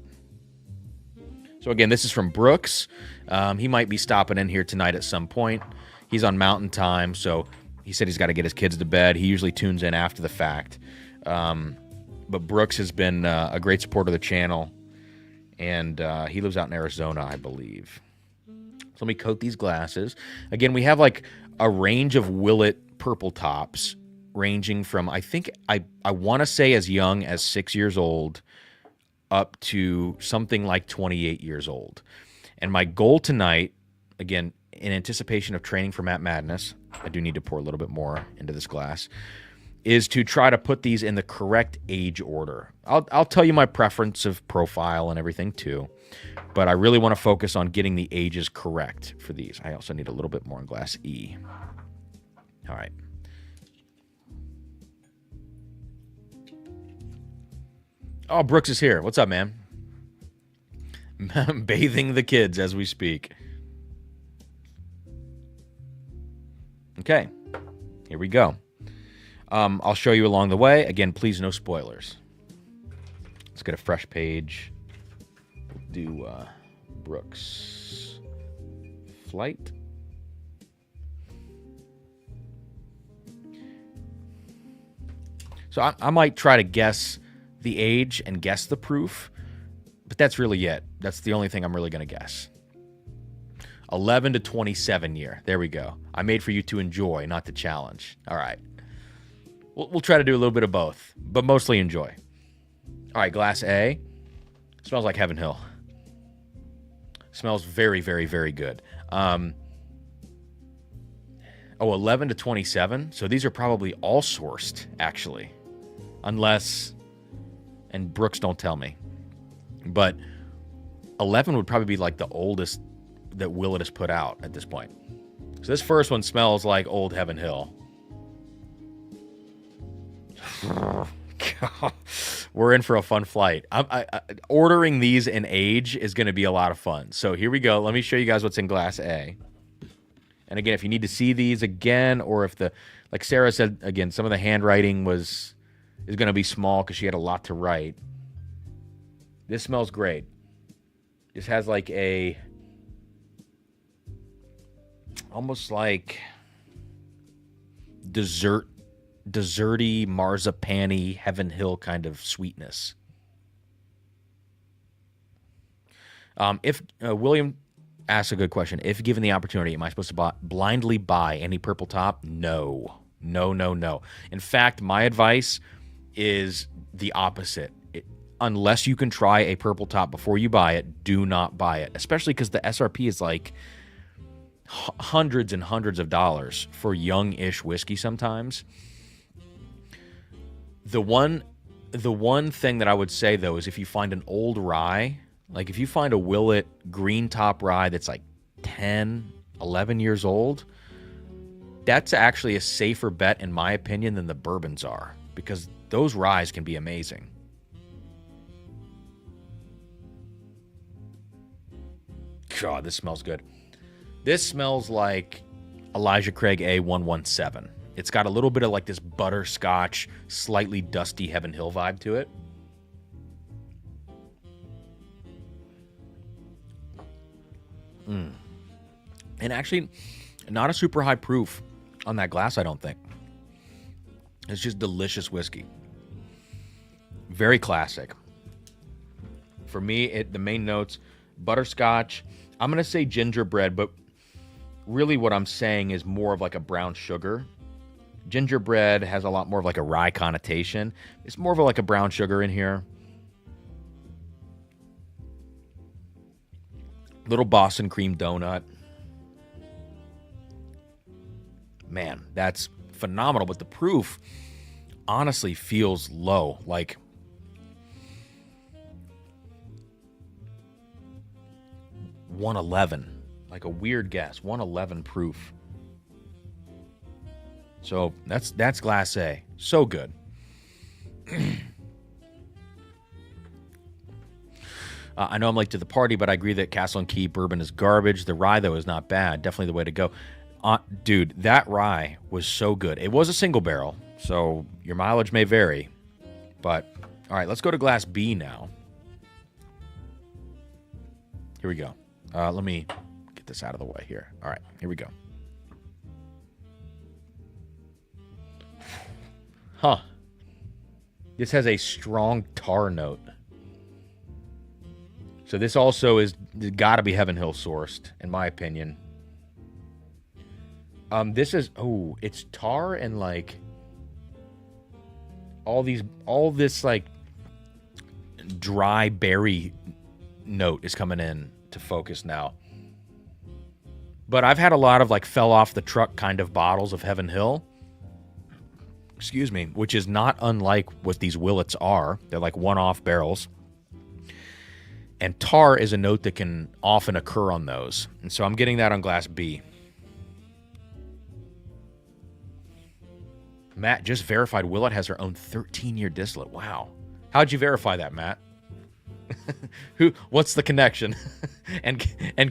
So again, this is from Brooks. He might be stopping in here tonight at some point. He's on Mountain Time, so he said he's got to get his kids to bed. He usually tunes in after the fact. But Brooks has been a great supporter of the channel, and he lives out in Arizona, I believe. So let me coat these glasses. Again, we have like a range of Willett purple tops, ranging from, I think, I want to say as young as 6 years old, up to something like 28 years old. And my goal tonight, again, in anticipation of training for Matt Madness, I do need to pour a little bit more into this glass, is to try to put these in the correct age order. I'll tell you my preference of profile and everything too, but I really want to focus on getting the ages correct for these. I also need a little bit more in glass E. All right. Oh, Brooks is here. What's up, man? Bathing the kids as we speak. Okay, here we go. I'll show you along the way. Again, please, no spoilers. Let's get a fresh page. We'll do Brooks Flight. So I might try to guess the age and guess the proof, but that's really it. That's the only thing I'm really going to guess. 11 to 27 year. There we go. I made for you to enjoy, not to challenge. All right. We'll try to do a little bit of both, but mostly enjoy. All right, glass A. Smells like Heaven Hill. Smells very, very, very good. 11 to 27. So these are probably all sourced, actually. Unless, and Brooks, don't tell me, but 11 would probably be like the oldest that Willett has put out at this point. So this first one smells like old Heaven Hill. We're in for a fun flight. Ordering these in age is going to be a lot of fun. So here we go. Let me show you guys what's in Glass A. And again, if you need to see these again, or if like Sarah said, again, some of the handwriting is going to be small because she had a lot to write. This smells great. This has like almost like desserty, marzipan-y, Heaven Hill kind of sweetness. If William asks a good question, if given the opportunity, am I supposed to blindly buy any purple top? No. In fact, my advice is the opposite. Unless you can try a purple top before you buy it, do not buy it. Especially because the SRP is like hundreds and hundreds of dollars for young-ish whiskey sometimes. The one thing that I would say, though, is if you find an old rye, like if you find a Willett green top rye that's like 10, 11 years old, that's actually a safer bet, in my opinion, than the bourbons are, because those ryes can be amazing. God, this smells good. This smells like Elijah Craig A117. It's got a little bit of like this butterscotch, slightly dusty Heaven Hill vibe to it. And actually, not a super high proof on that glass, I don't think. It's just delicious whiskey. Very classic. For me, the main notes, butterscotch. I'm going to say gingerbread, but really what I'm saying is more of like a brown sugar. Gingerbread has a lot more of like a rye connotation. It's more of like a brown sugar in here. Little Boston cream donut. Man, that's phenomenal. But the proof honestly feels low. Like 111. Like a weird guess. 111 proof. So that's Glass A. So good. I know I'm late to the party, but I agree that Castle and Key bourbon is garbage. The rye, though, is not bad. Definitely the way to go. Dude, that rye was so good. It was a single barrel, so your mileage may vary. But, all right, let's go to Glass B now. Here we go. Let me get this out of the way here. All right, here we go. Huh. This has a strong tar note. So this also is got to be Heaven Hill sourced, in my opinion. This is, it's tar and like all this like dry berry note is coming in to focus now. But I've had a lot of like fell off the truck kind of bottles of Heaven Hill. Excuse me, which is not unlike what these Willets are. They're like one-off barrels. And tar is a note that can often occur on those. And so I'm getting that on Glass B. Matt just verified Willett has her own 13-year distillate. Wow. How'd you verify that, Matt? What's the connection? and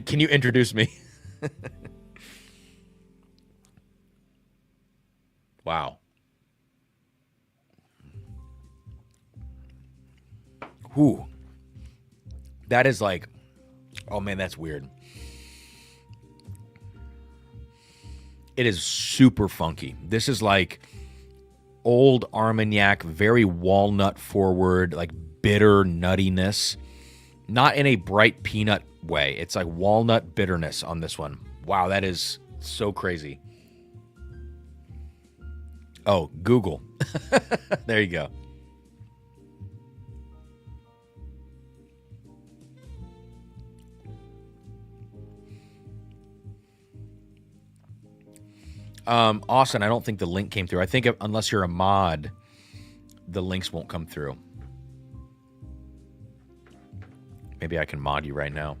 can you introduce me? Wow. Whew. That is like, oh man, that's weird. It is super funky. This is like old Armagnac, very walnut forward, like bitter nuttiness. Not in a bright peanut way. It's like walnut bitterness on this one. Wow, that is so crazy. Oh, Google. There you go. Austin, I don't think the link came through. I think unless you're a mod, the links won't come through. Maybe I can mod you right now.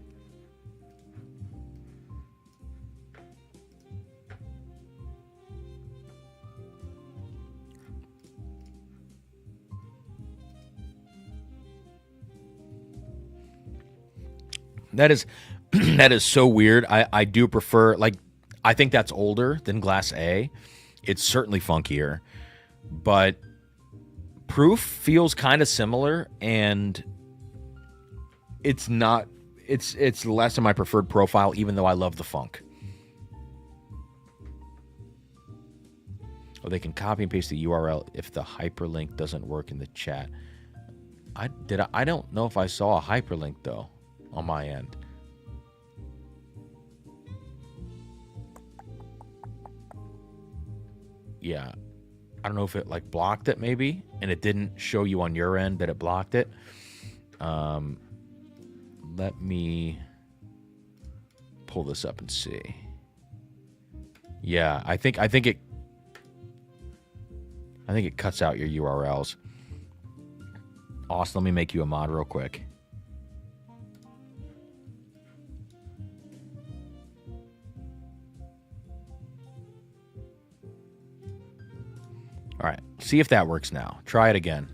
That is that is so weird. I do prefer, like, I think that's older than Glass A. It's certainly funkier, but proof feels kind of similar, and it's not. It's less of my preferred profile, even though I love the funk. Oh, they can copy and paste the URL if the hyperlink doesn't work in the chat. I don't know if I saw a hyperlink though on my end. Yeah, I don't know if it like blocked it maybe, and it didn't show you on your end that it blocked it. Let me pull this up and see. Yeah, I think it cuts out your URLs. Austin, let me make you a mod real quick. All right, see if that works now. Try it again.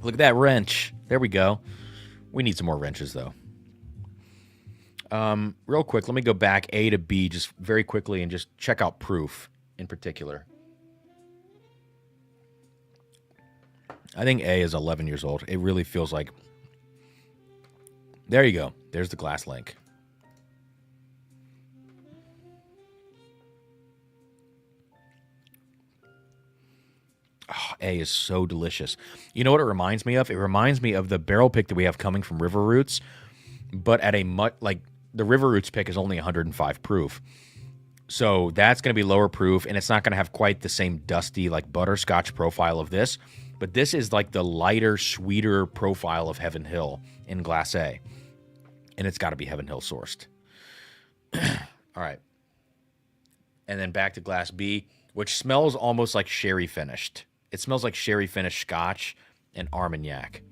Look at that wrench. There we go. We need some more wrenches, though. Real quick, let me go back A to B just very quickly and just check out proof in particular. I think A is 11 years old. It really feels like... There you go. There's the glass link. Oh, A is so delicious. You know what it reminds me of? It reminds me of the barrel pick that we have coming from River Roots, but at a much, like, the River Roots pick is only 105 proof. So that's going to be lower proof, and it's not going to have quite the same dusty, like, butterscotch profile of this. But this is like the lighter, sweeter profile of Heaven Hill in Glass A. And it's got to be Heaven Hill sourced. All right. And then back to Glass B, which smells almost like sherry finished. It smells like sherry finished Scotch and Armagnac.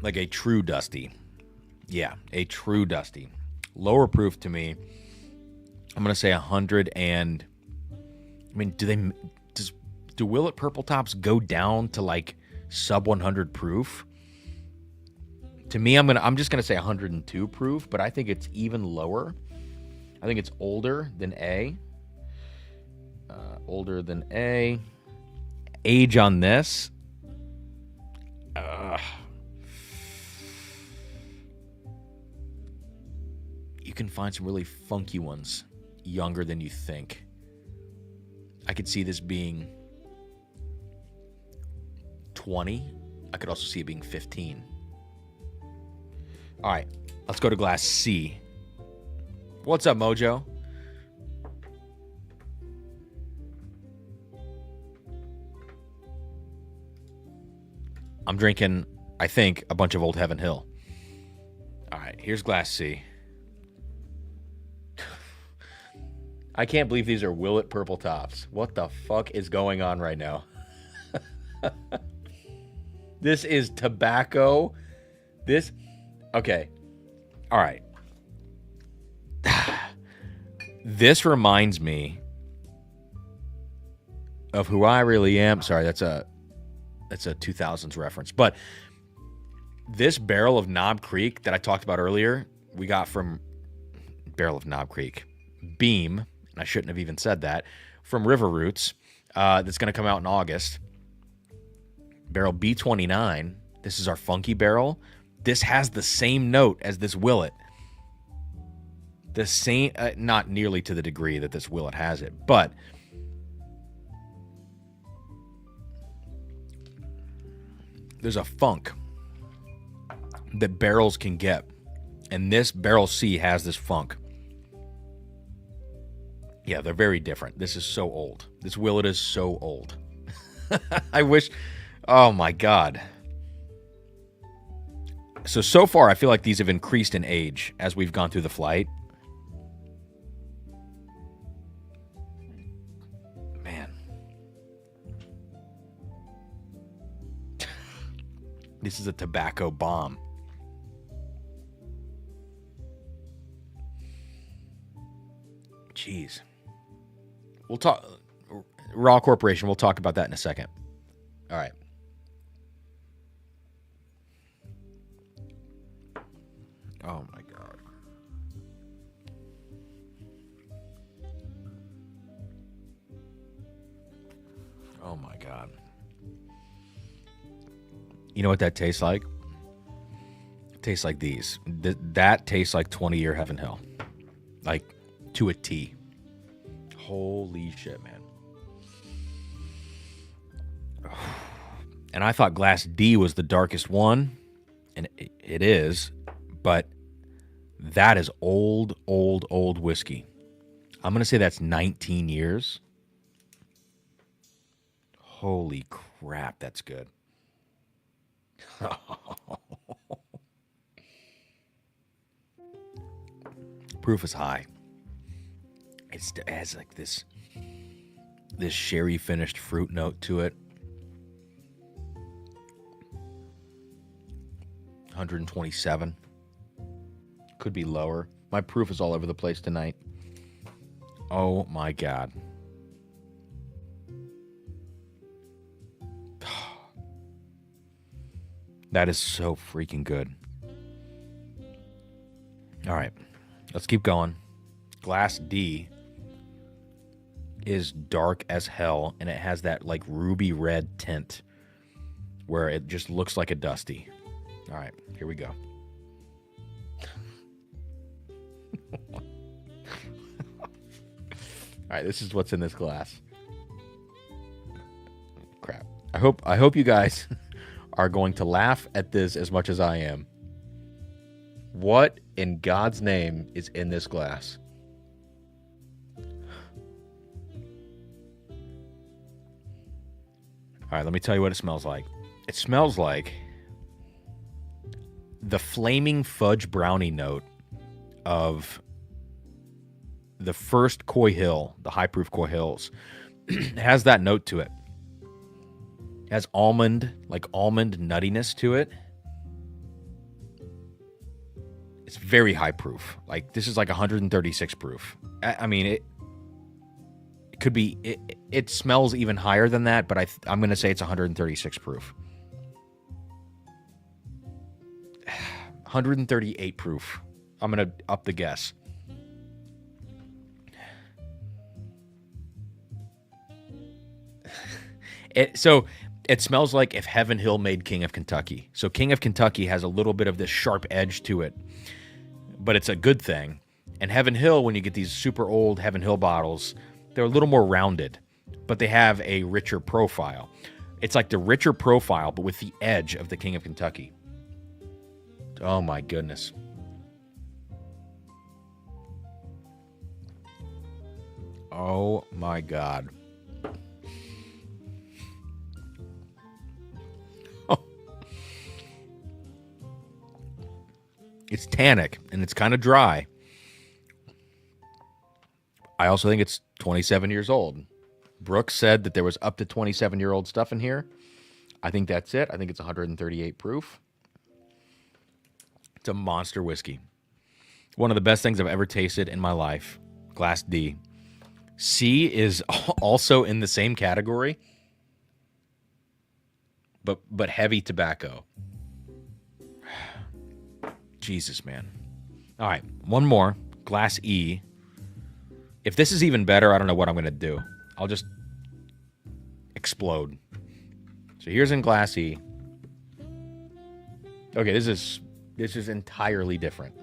Like a true dusty. Yeah, a true dusty. Lower proof to me. I'm going to say 100 and... I mean, do Willett Purple Tops go down to like sub 100 proof? To me, I'm just going to say 102 proof, but I think it's even lower. I think it's older than A. Older than A. Age on this. You can find some really funky ones younger than you think. I could see this being 20. I could also see it being 15. All right, let's go to Glass C. What's up, Mojo? I'm drinking, I think, a bunch of Old Heaven Hill. All right, here's Glass C. I can't believe these are Willett Purple Tops. What the fuck is going on right now? This is tobacco. Okay. All right. This reminds me of who I really am. Sorry, that's a 2000s reference. But this barrel of Knob Creek that I talked about earlier, we got from Barrel of Knob Creek. Beam, and I shouldn't have even said that, from River Roots, that's going to come out in August. Barrel B29. This is our funky barrel. This has the same note as this Willett. The same, not nearly to the degree that this Willett has it, but there's a funk that barrels can get, and this Barrel C has this funk. Yeah, they're very different. This is so old. This Willett is so old. I wish... Oh, my God. So far, I feel like these have increased in age as we've gone through the flight. Man. This is a tobacco bomb. Jeez. We'll talk... Raw Corporation. We'll talk about that in a second. All right. Oh my God. Oh my God. You know what that tastes like? It tastes like these. That tastes like 20-year Heaven Hill. Like, to a T. Holy shit, man. And I thought Glass D was the darkest one. And it is. But that is old whiskey. I'm going to say that's 19 years. Holy crap, that's good. Proof is high. It has like this sherry finished fruit note to it. 127. Could be lower. My proof is all over the place tonight. Oh my God. That is so freaking good. All right, let's keep going. Glass D is dark as hell, and it has that like ruby red tint where it just looks like a Dusty. All right, here we go. All right, this is what's in this glass. Crap. I hope you guys are going to laugh at this as much as I am. What in God's name is in this glass? All right, let me tell you what it smells like. It smells like the flaming fudge brownie note of the first Coy Hill, the high proof Coy Hills. It has that note to it. It has almond nuttiness to it. It's very high proof. Like, this is like 136 proof. I mean, it could be, it smells even higher than that, but I'm going to say it's 136 proof. 138 proof. I'm going to up the guess. It smells like if Heaven Hill made King of Kentucky. So King of Kentucky has a little bit of this sharp edge to it, but it's a good thing. And Heaven Hill, when you get these super old Heaven Hill bottles, they're a little more rounded, but they have a richer profile. It's like the richer profile, but with the edge of the King of Kentucky. Oh my goodness. Oh my God. It's tannic, and it's kind of dry. I also think it's 27 years old. Brooks said that there was up to 27-year-old stuff in here. I think that's it. I think it's 138 proof. It's a monster whiskey. One of the best things I've ever tasted in my life. Glass D. C is also in the same category, but heavy tobacco. Jesus, man. All right, one more. Glass E. If this is even better, I don't know what I'm going to do. I'll just explode. So here's in Glass E. Okay, this is entirely different.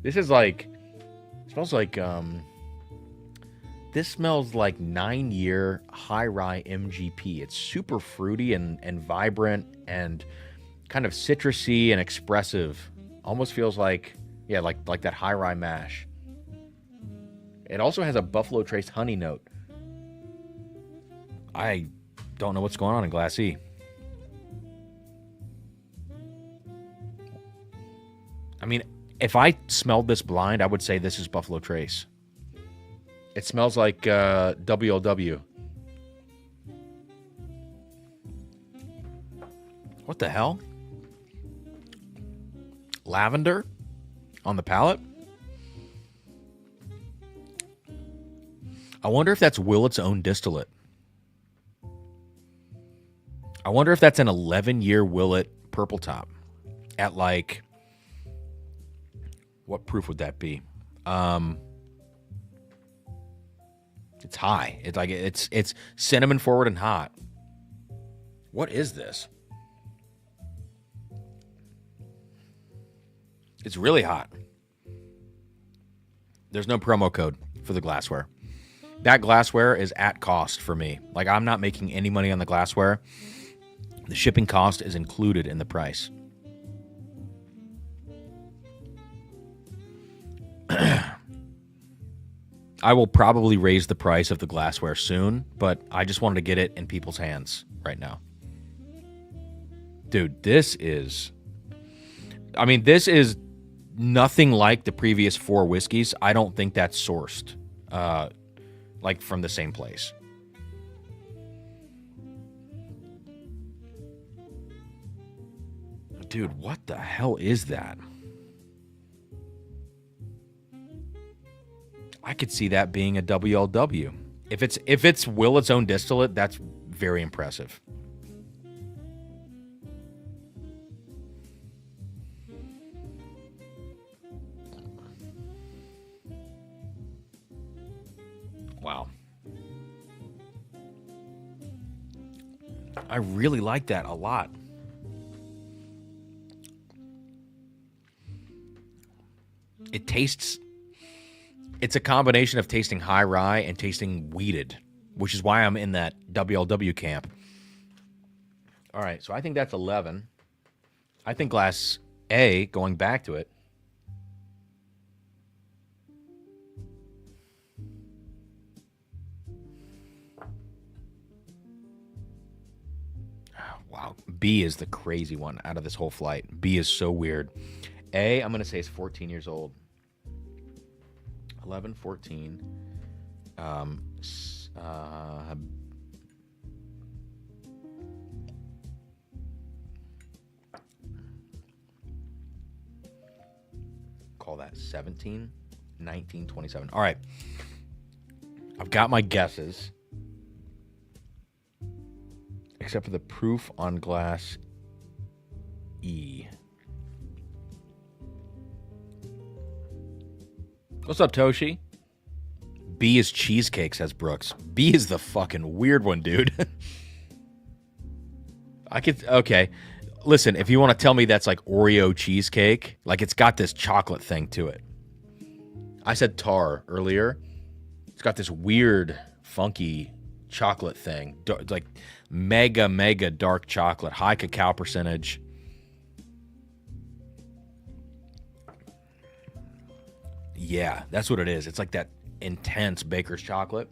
This is like, smells like, this smells like 9-year high rye MGP. It's super fruity and vibrant and kind of citrusy and expressive. Almost feels like, yeah, like that high rye mash. It also has a Buffalo Trace honey note. I don't know what's going on in Glass E. I mean, if I smelled this blind, I would say this is Buffalo Trace. It smells like WLW. What the hell? Lavender on the palate. I wonder if that's Willett's own distillate. I wonder if that's an 11-year Willett purple top at like, what proof would that be? It's high. It's like it's cinnamon forward and hot. What is this? It's really hot. There's no promo code for the glassware. That glassware is at cost for me. Like, I'm not making any money on the glassware. The shipping cost is included in the price. I will probably raise the price of the glassware soon, but I just wanted to get it in people's hands right now. Dude, this is nothing like the previous 4 whiskeys. I don't think that's sourced like from the same place. Dude, what the hell is that? I could see that being a WLW. If it's Willett's own distillate, that's very impressive. Wow. I really like that a lot. It's a combination of tasting high rye and tasting wheated, which is why I'm in that WLW camp. All right, so I think that's 11. I think glass A, going back to it, wow, B is the crazy one out of this whole flight. B is so weird. A, I'm going to say it's 14 years old. 11, 14. Call that 17, 19, 27. All right. I've got my guesses. Except for the proof on glass E. What's up, Toshi? B is cheesecake, says Brooks. B is the fucking weird one, dude. Okay. Listen, if you want to tell me that's like Oreo cheesecake, like it's got this chocolate thing to it. I said tar earlier. It's got this weird, funky chocolate thing. Like mega, mega dark chocolate, high cacao percentage. Yeah, that's what it is. It's like that intense baker's chocolate.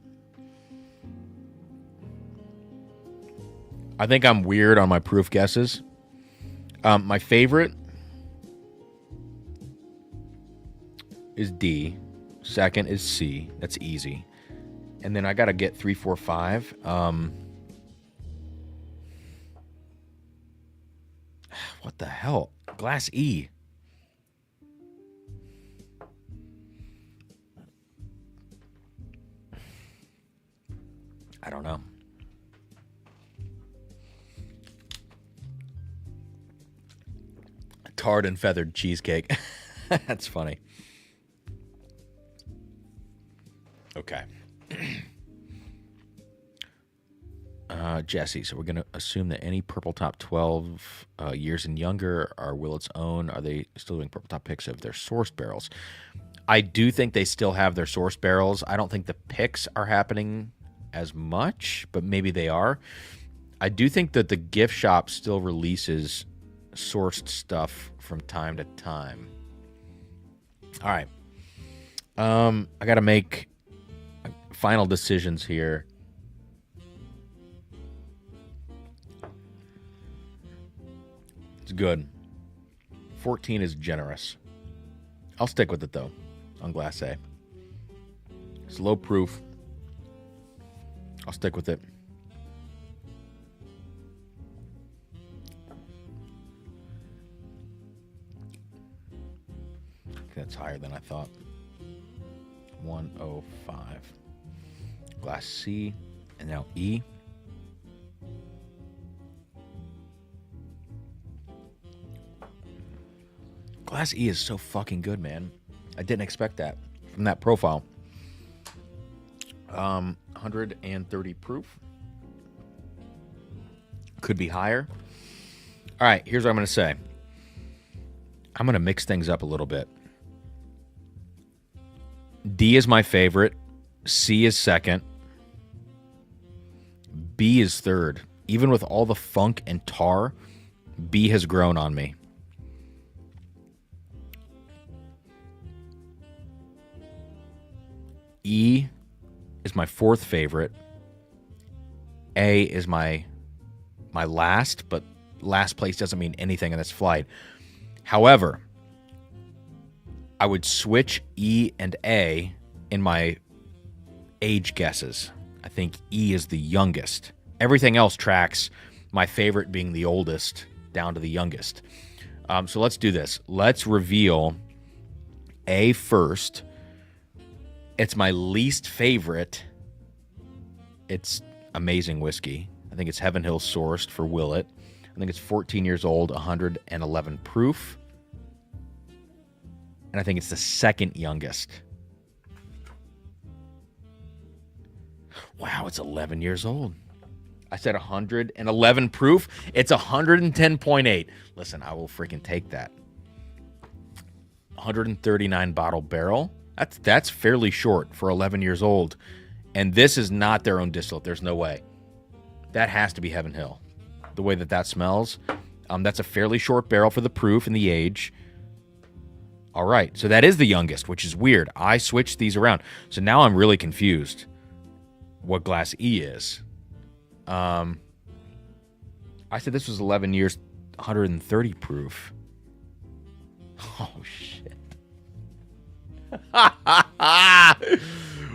I think I'm weird on my proof guesses. My favorite is D. Second is C. That's easy. And then I got to get 3, 4, 5. What the hell? Glass E. I don't know. Tarred and feathered cheesecake. That's funny. Okay. Jesse, so we're going to assume that any Purple Top 12 years and younger are Willett's own. Are they still doing Purple Top picks of their source barrels? I do think they still have their source barrels. I don't think the picks are happening as much, but maybe they are. I do think that the gift shop still releases sourced stuff from time to time. All right. I got to make final decisions here. It's good. 14 is generous. I'll stick with it, though, on Glass A. It's low proof. I'll stick with it. That's higher than I thought. 105. Glass C, and now E. Glass E is so fucking good, man. I didn't expect that from that profile. 130 proof. Could be higher. All right, here's what I'm going to say. I'm going to mix things up a little bit. D is my favorite. C is second. B is third. Even with all the funk and tar, B has grown on me. E is my fourth favorite. A is my last, but last place doesn't mean anything in this flight. However, I would switch E and A in my age guesses. I think E is the youngest. Everything else tracks, my favorite being the oldest down to the youngest. So let's do this. Let's reveal A first. It's my least favorite. It's amazing whiskey. I think it's Heaven Hill sourced for Willett. I think it's 14 years old, 111 proof. And I think it's the second youngest. Wow, it's 11 years old. I said 111 proof. It's 110.8. Listen, I will freaking take that. 139 bottle barrel. That's fairly short for 11 years old. And this is not their own distillate. There's no way. That has to be Heaven Hill. The way that smells. That's a fairly short barrel for the proof and the age. All right. So that is the youngest, which is weird. I switched these around. So now I'm really confused what Glass E is. I said this was 11 years, 130 proof. Oh, shit.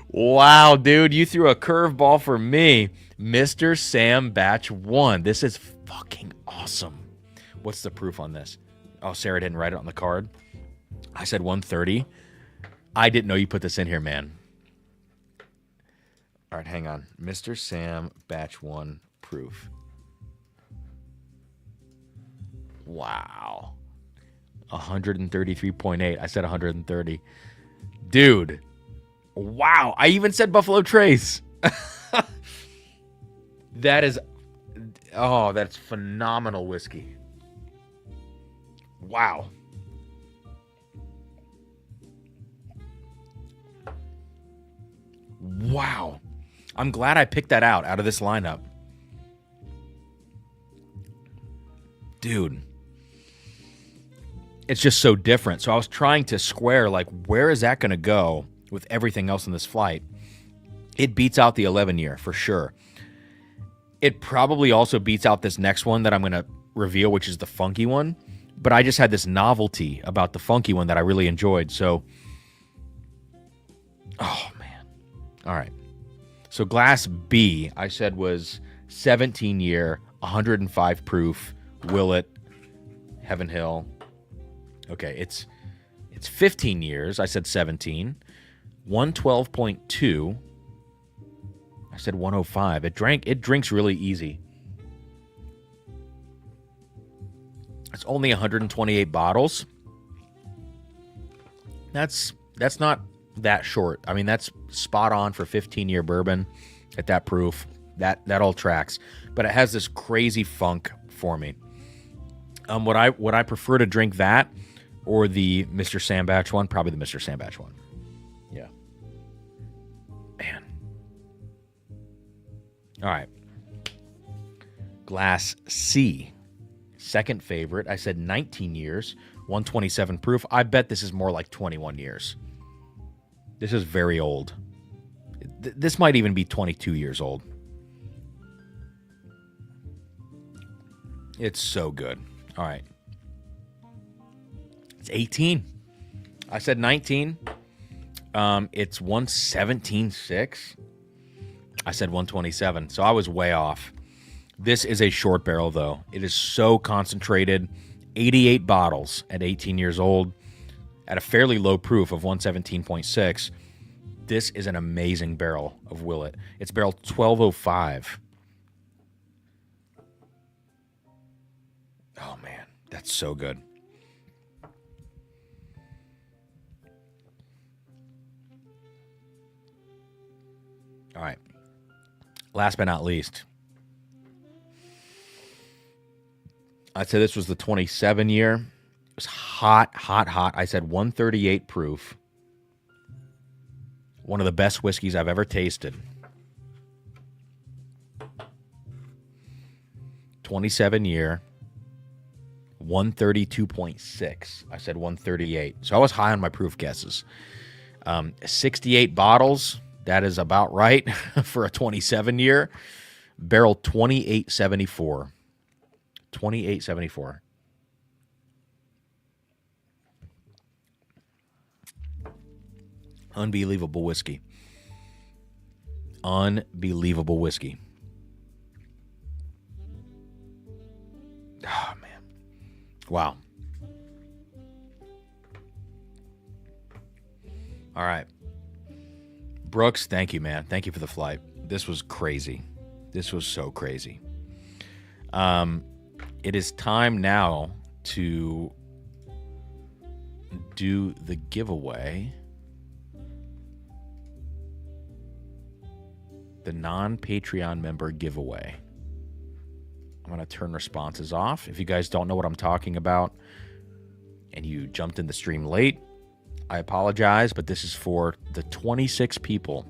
Wow, dude, you threw a curveball for me. Mr. Sam Batch 1. This is fucking awesome. What's the proof on this? Oh, Sarah didn't write it on the card. I said 130. I didn't know you put this in here, man. All right, hang on. Mr. Sam Batch 1 proof. Wow. 133.8. I said 130. Dude. Wow. I even said Buffalo Trace. That's phenomenal whiskey. Wow. Wow. I'm glad I picked that out of this lineup. Dude. It's just so different. So I was trying to square, like, where is that going to go with everything else in this flight? It beats out the 11 year for sure. It probably also beats out this next one that I'm going to reveal, which is the funky one. But I just had this novelty about the funky one that I really enjoyed. So, oh, man. All right. So Glass B, I said was 17 year, 105 proof, Willett, Heaven Hill. Okay, it's 15 years. I said 17. 112.2. I said 105. It drinks really easy. It's only 128 bottles. That's not that short. I mean, that's spot on for 15-year bourbon at that proof. That all tracks. But it has this crazy funk for me. Would I prefer to drink that or the Mr. Sam Batch one? Probably the Mr. Sam Batch one. Yeah. Man. All right. Glass C. Second favorite. I said 19 years, 127 proof. I bet this is more like 21 years. This is very old. This might even be 22 years old. It's so good. All right. It's 18. I said 19. It's 117.6. I said 127. So I was way off. This is a short barrel, though. It is so concentrated. 88 bottles at 18 years old at a fairly low proof of 117.6. This is an amazing barrel of Willett. It's barrel 1205. Oh, man. That's so good. All right. Last but not least, I'd say this was the 27 year. It was hot, hot, hot. I said 138 proof. One of the best whiskeys I've ever tasted. 27 year. 132.6. I said 138. So I was high on my proof guesses. 68 bottles. That is about right for a 27 year. Barrel 2874. 2874. Unbelievable whiskey. Unbelievable whiskey. Oh, man. Wow. All right. Brooks, thank you, man. Thank you for the flight. This was crazy. This was so crazy. It is time now to do the giveaway. The non-Patreon member giveaway. I'm going to turn responses off. If you guys don't know what I'm talking about and you jumped in the stream late, I apologize, but this is for the 26 people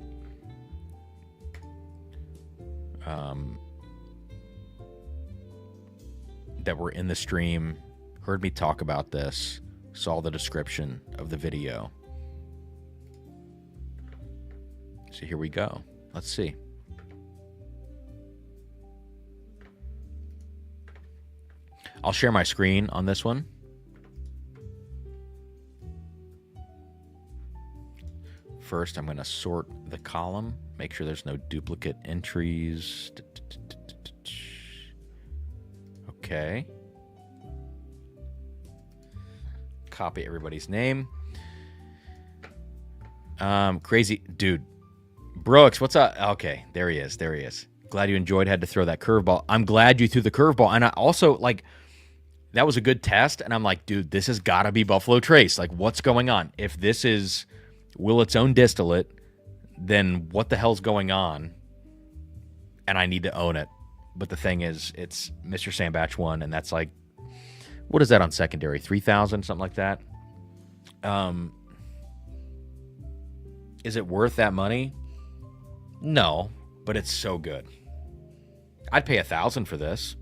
that were in the stream, heard me talk about this, saw the description of the video. So here we go. Let's see. I'll share my screen on this one. First, I'm going to sort the column, make sure there's no duplicate entries. Okay. Copy everybody's name. Crazy dude. Brooks, what's up? Okay, there he is. There he is. Glad you enjoyed. Had to throw that curveball. I'm glad you threw the curveball. And I also, like, that was a good test. And I'm like, dude, this has got to be Buffalo Trace. Like, what's going on? If this is Willett's own distillate, then what the hell's going on? And I need to own it. But the thing is, it's Mr. Sam Batch 1, and that's like, what is that on secondary? 3,000, something like that? Is it worth that money? No, but it's so good. I'd pay $1,000 for this.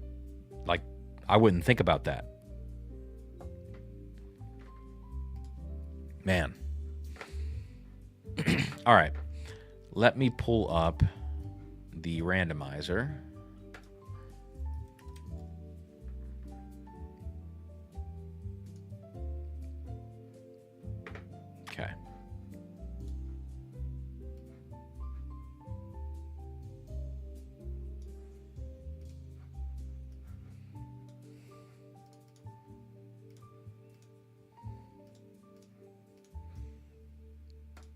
Like, I wouldn't think about that. Man. All right. Let me pull up the randomizer. Okay.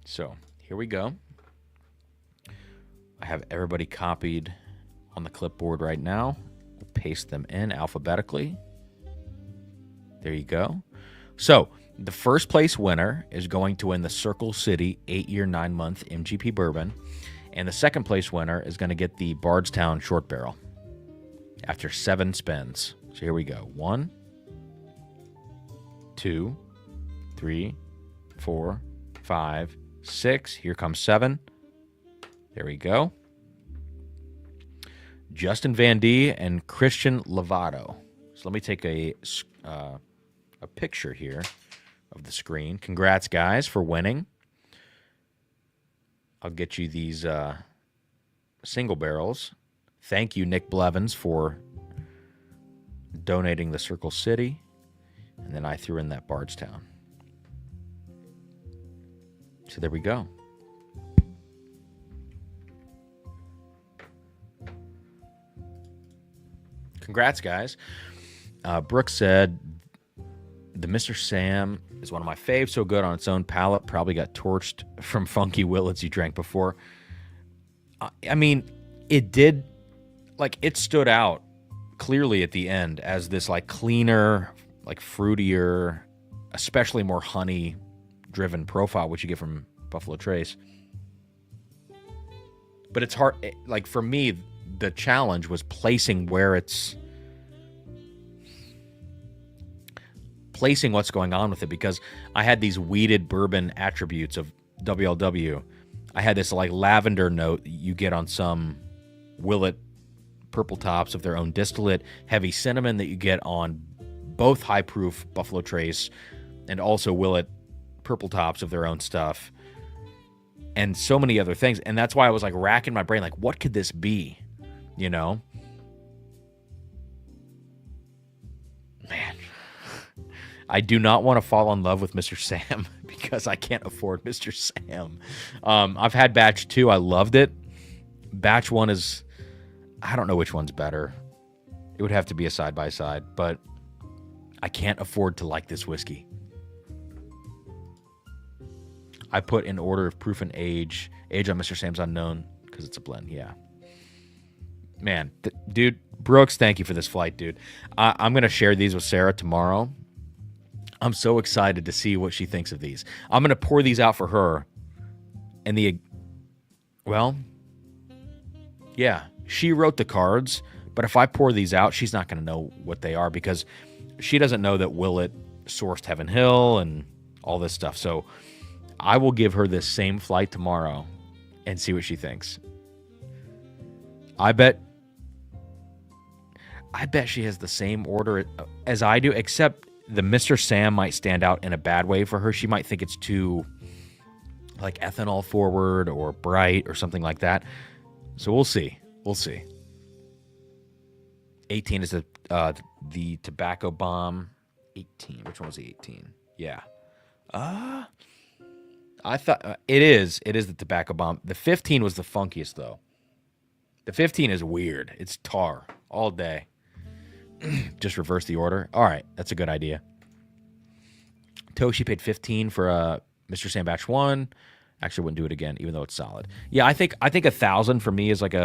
So here we go. I have everybody copied on the clipboard right now. We'll paste them in alphabetically. There you go. So the first place winner is going to win the Circle City 8-year, 9-month MGP bourbon. And the second place winner is going to get the Bardstown Short Barrel after 7 spins. So here we go. 1, 2, 3, 4, 5, 6. Here comes 7. There we go. Justin Van D and Christian Lovato. So let me take a picture here of the screen. Congrats, guys, for winning. I'll get you these single barrels. Thank you, Nick Blevins, for donating the Circle City. And then I threw in that Bardstown. So there we go. Congrats, guys. Brooks said The Mr. Sam is one of my faves. So good on its own palate. Probably got torched from funky Willets you drank before. I mean, it did, like, it stood out clearly at the end as this, like, cleaner, like, fruitier, especially more honey-driven profile, which you get from Buffalo Trace. But it's hard, like, for me, the challenge was placing what's going on with it, because I had these weeded bourbon attributes of WLW. I had this, like, lavender note you get on some Willett purple tops of their own distillate, heavy cinnamon that you get on both high proof Buffalo Trace and also Willett purple tops of their own stuff, and so many other things. And that's why I was, like, racking my brain, like, what could this be? You know? Man, I do not want to fall in love with Mr. Sam because I can't afford Mr. Sam. I've had batch 2. I loved it. Batch 1 is, I don't know which one's better. It would have to be a side-by-side, but I can't afford to like this whiskey. I put in order of proof and age. Age on Mr. Sam's unknown because it's a blend, yeah. Man, dude, Brooks, thank you for this flight, dude. I'm going to share these with Sarah tomorrow. I'm so excited to see what she thinks of these. I'm going to pour these out for her. And well, yeah, she wrote the cards, but if I pour these out, she's not going to know what they are because she doesn't know that Willett sourced Heaven Hill and all this stuff. So I will give her this same flight tomorrow and see what she thinks. I bet she has the same order as I do, except the Mr. Sam might stand out in a bad way for her. She might think it's too, like, ethanol forward or bright or something like that. So we'll see. We'll see. 18 is the Tobacco Bomb. 18. Which one was the 18? Yeah. I thought it is the Tobacco Bomb. The 15 was the funkiest though. The 15 is weird. It's tar all day. Just reverse the order. All right, that's a good idea. Toshi paid 15 for Mr. Sam Batch 1. Actually, wouldn't do it again, even though it's solid. Yeah, I think 1,000 for me is like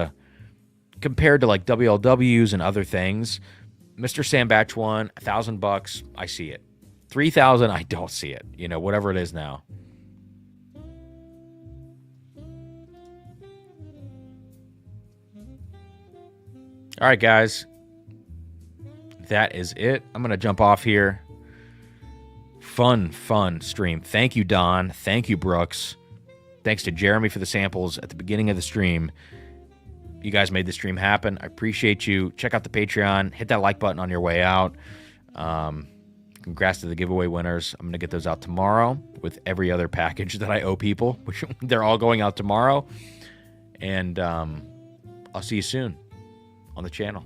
compared to like WLWs and other things. Mr. Sam Batch 1, $1,000, I see it. 3,000, I don't see it. You know, whatever it is now. All right, guys. That is it. I'm going to jump off here. Fun stream. Thank you, Don. Thank you, Brooks. Thanks to Jeremy for the samples at the beginning of the stream. You guys made the stream happen. I appreciate you. Check out the Patreon. Hit that like button on your way out. Congrats to the giveaway winners. I'm going to get those out tomorrow with every other package that I owe people, which they're all going out tomorrow. And I'll see you soon on the channel.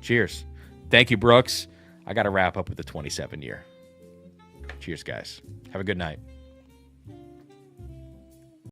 Cheers. Thank you, Brooks. I got to wrap up with the 27 year. Cheers, guys. Have a good night.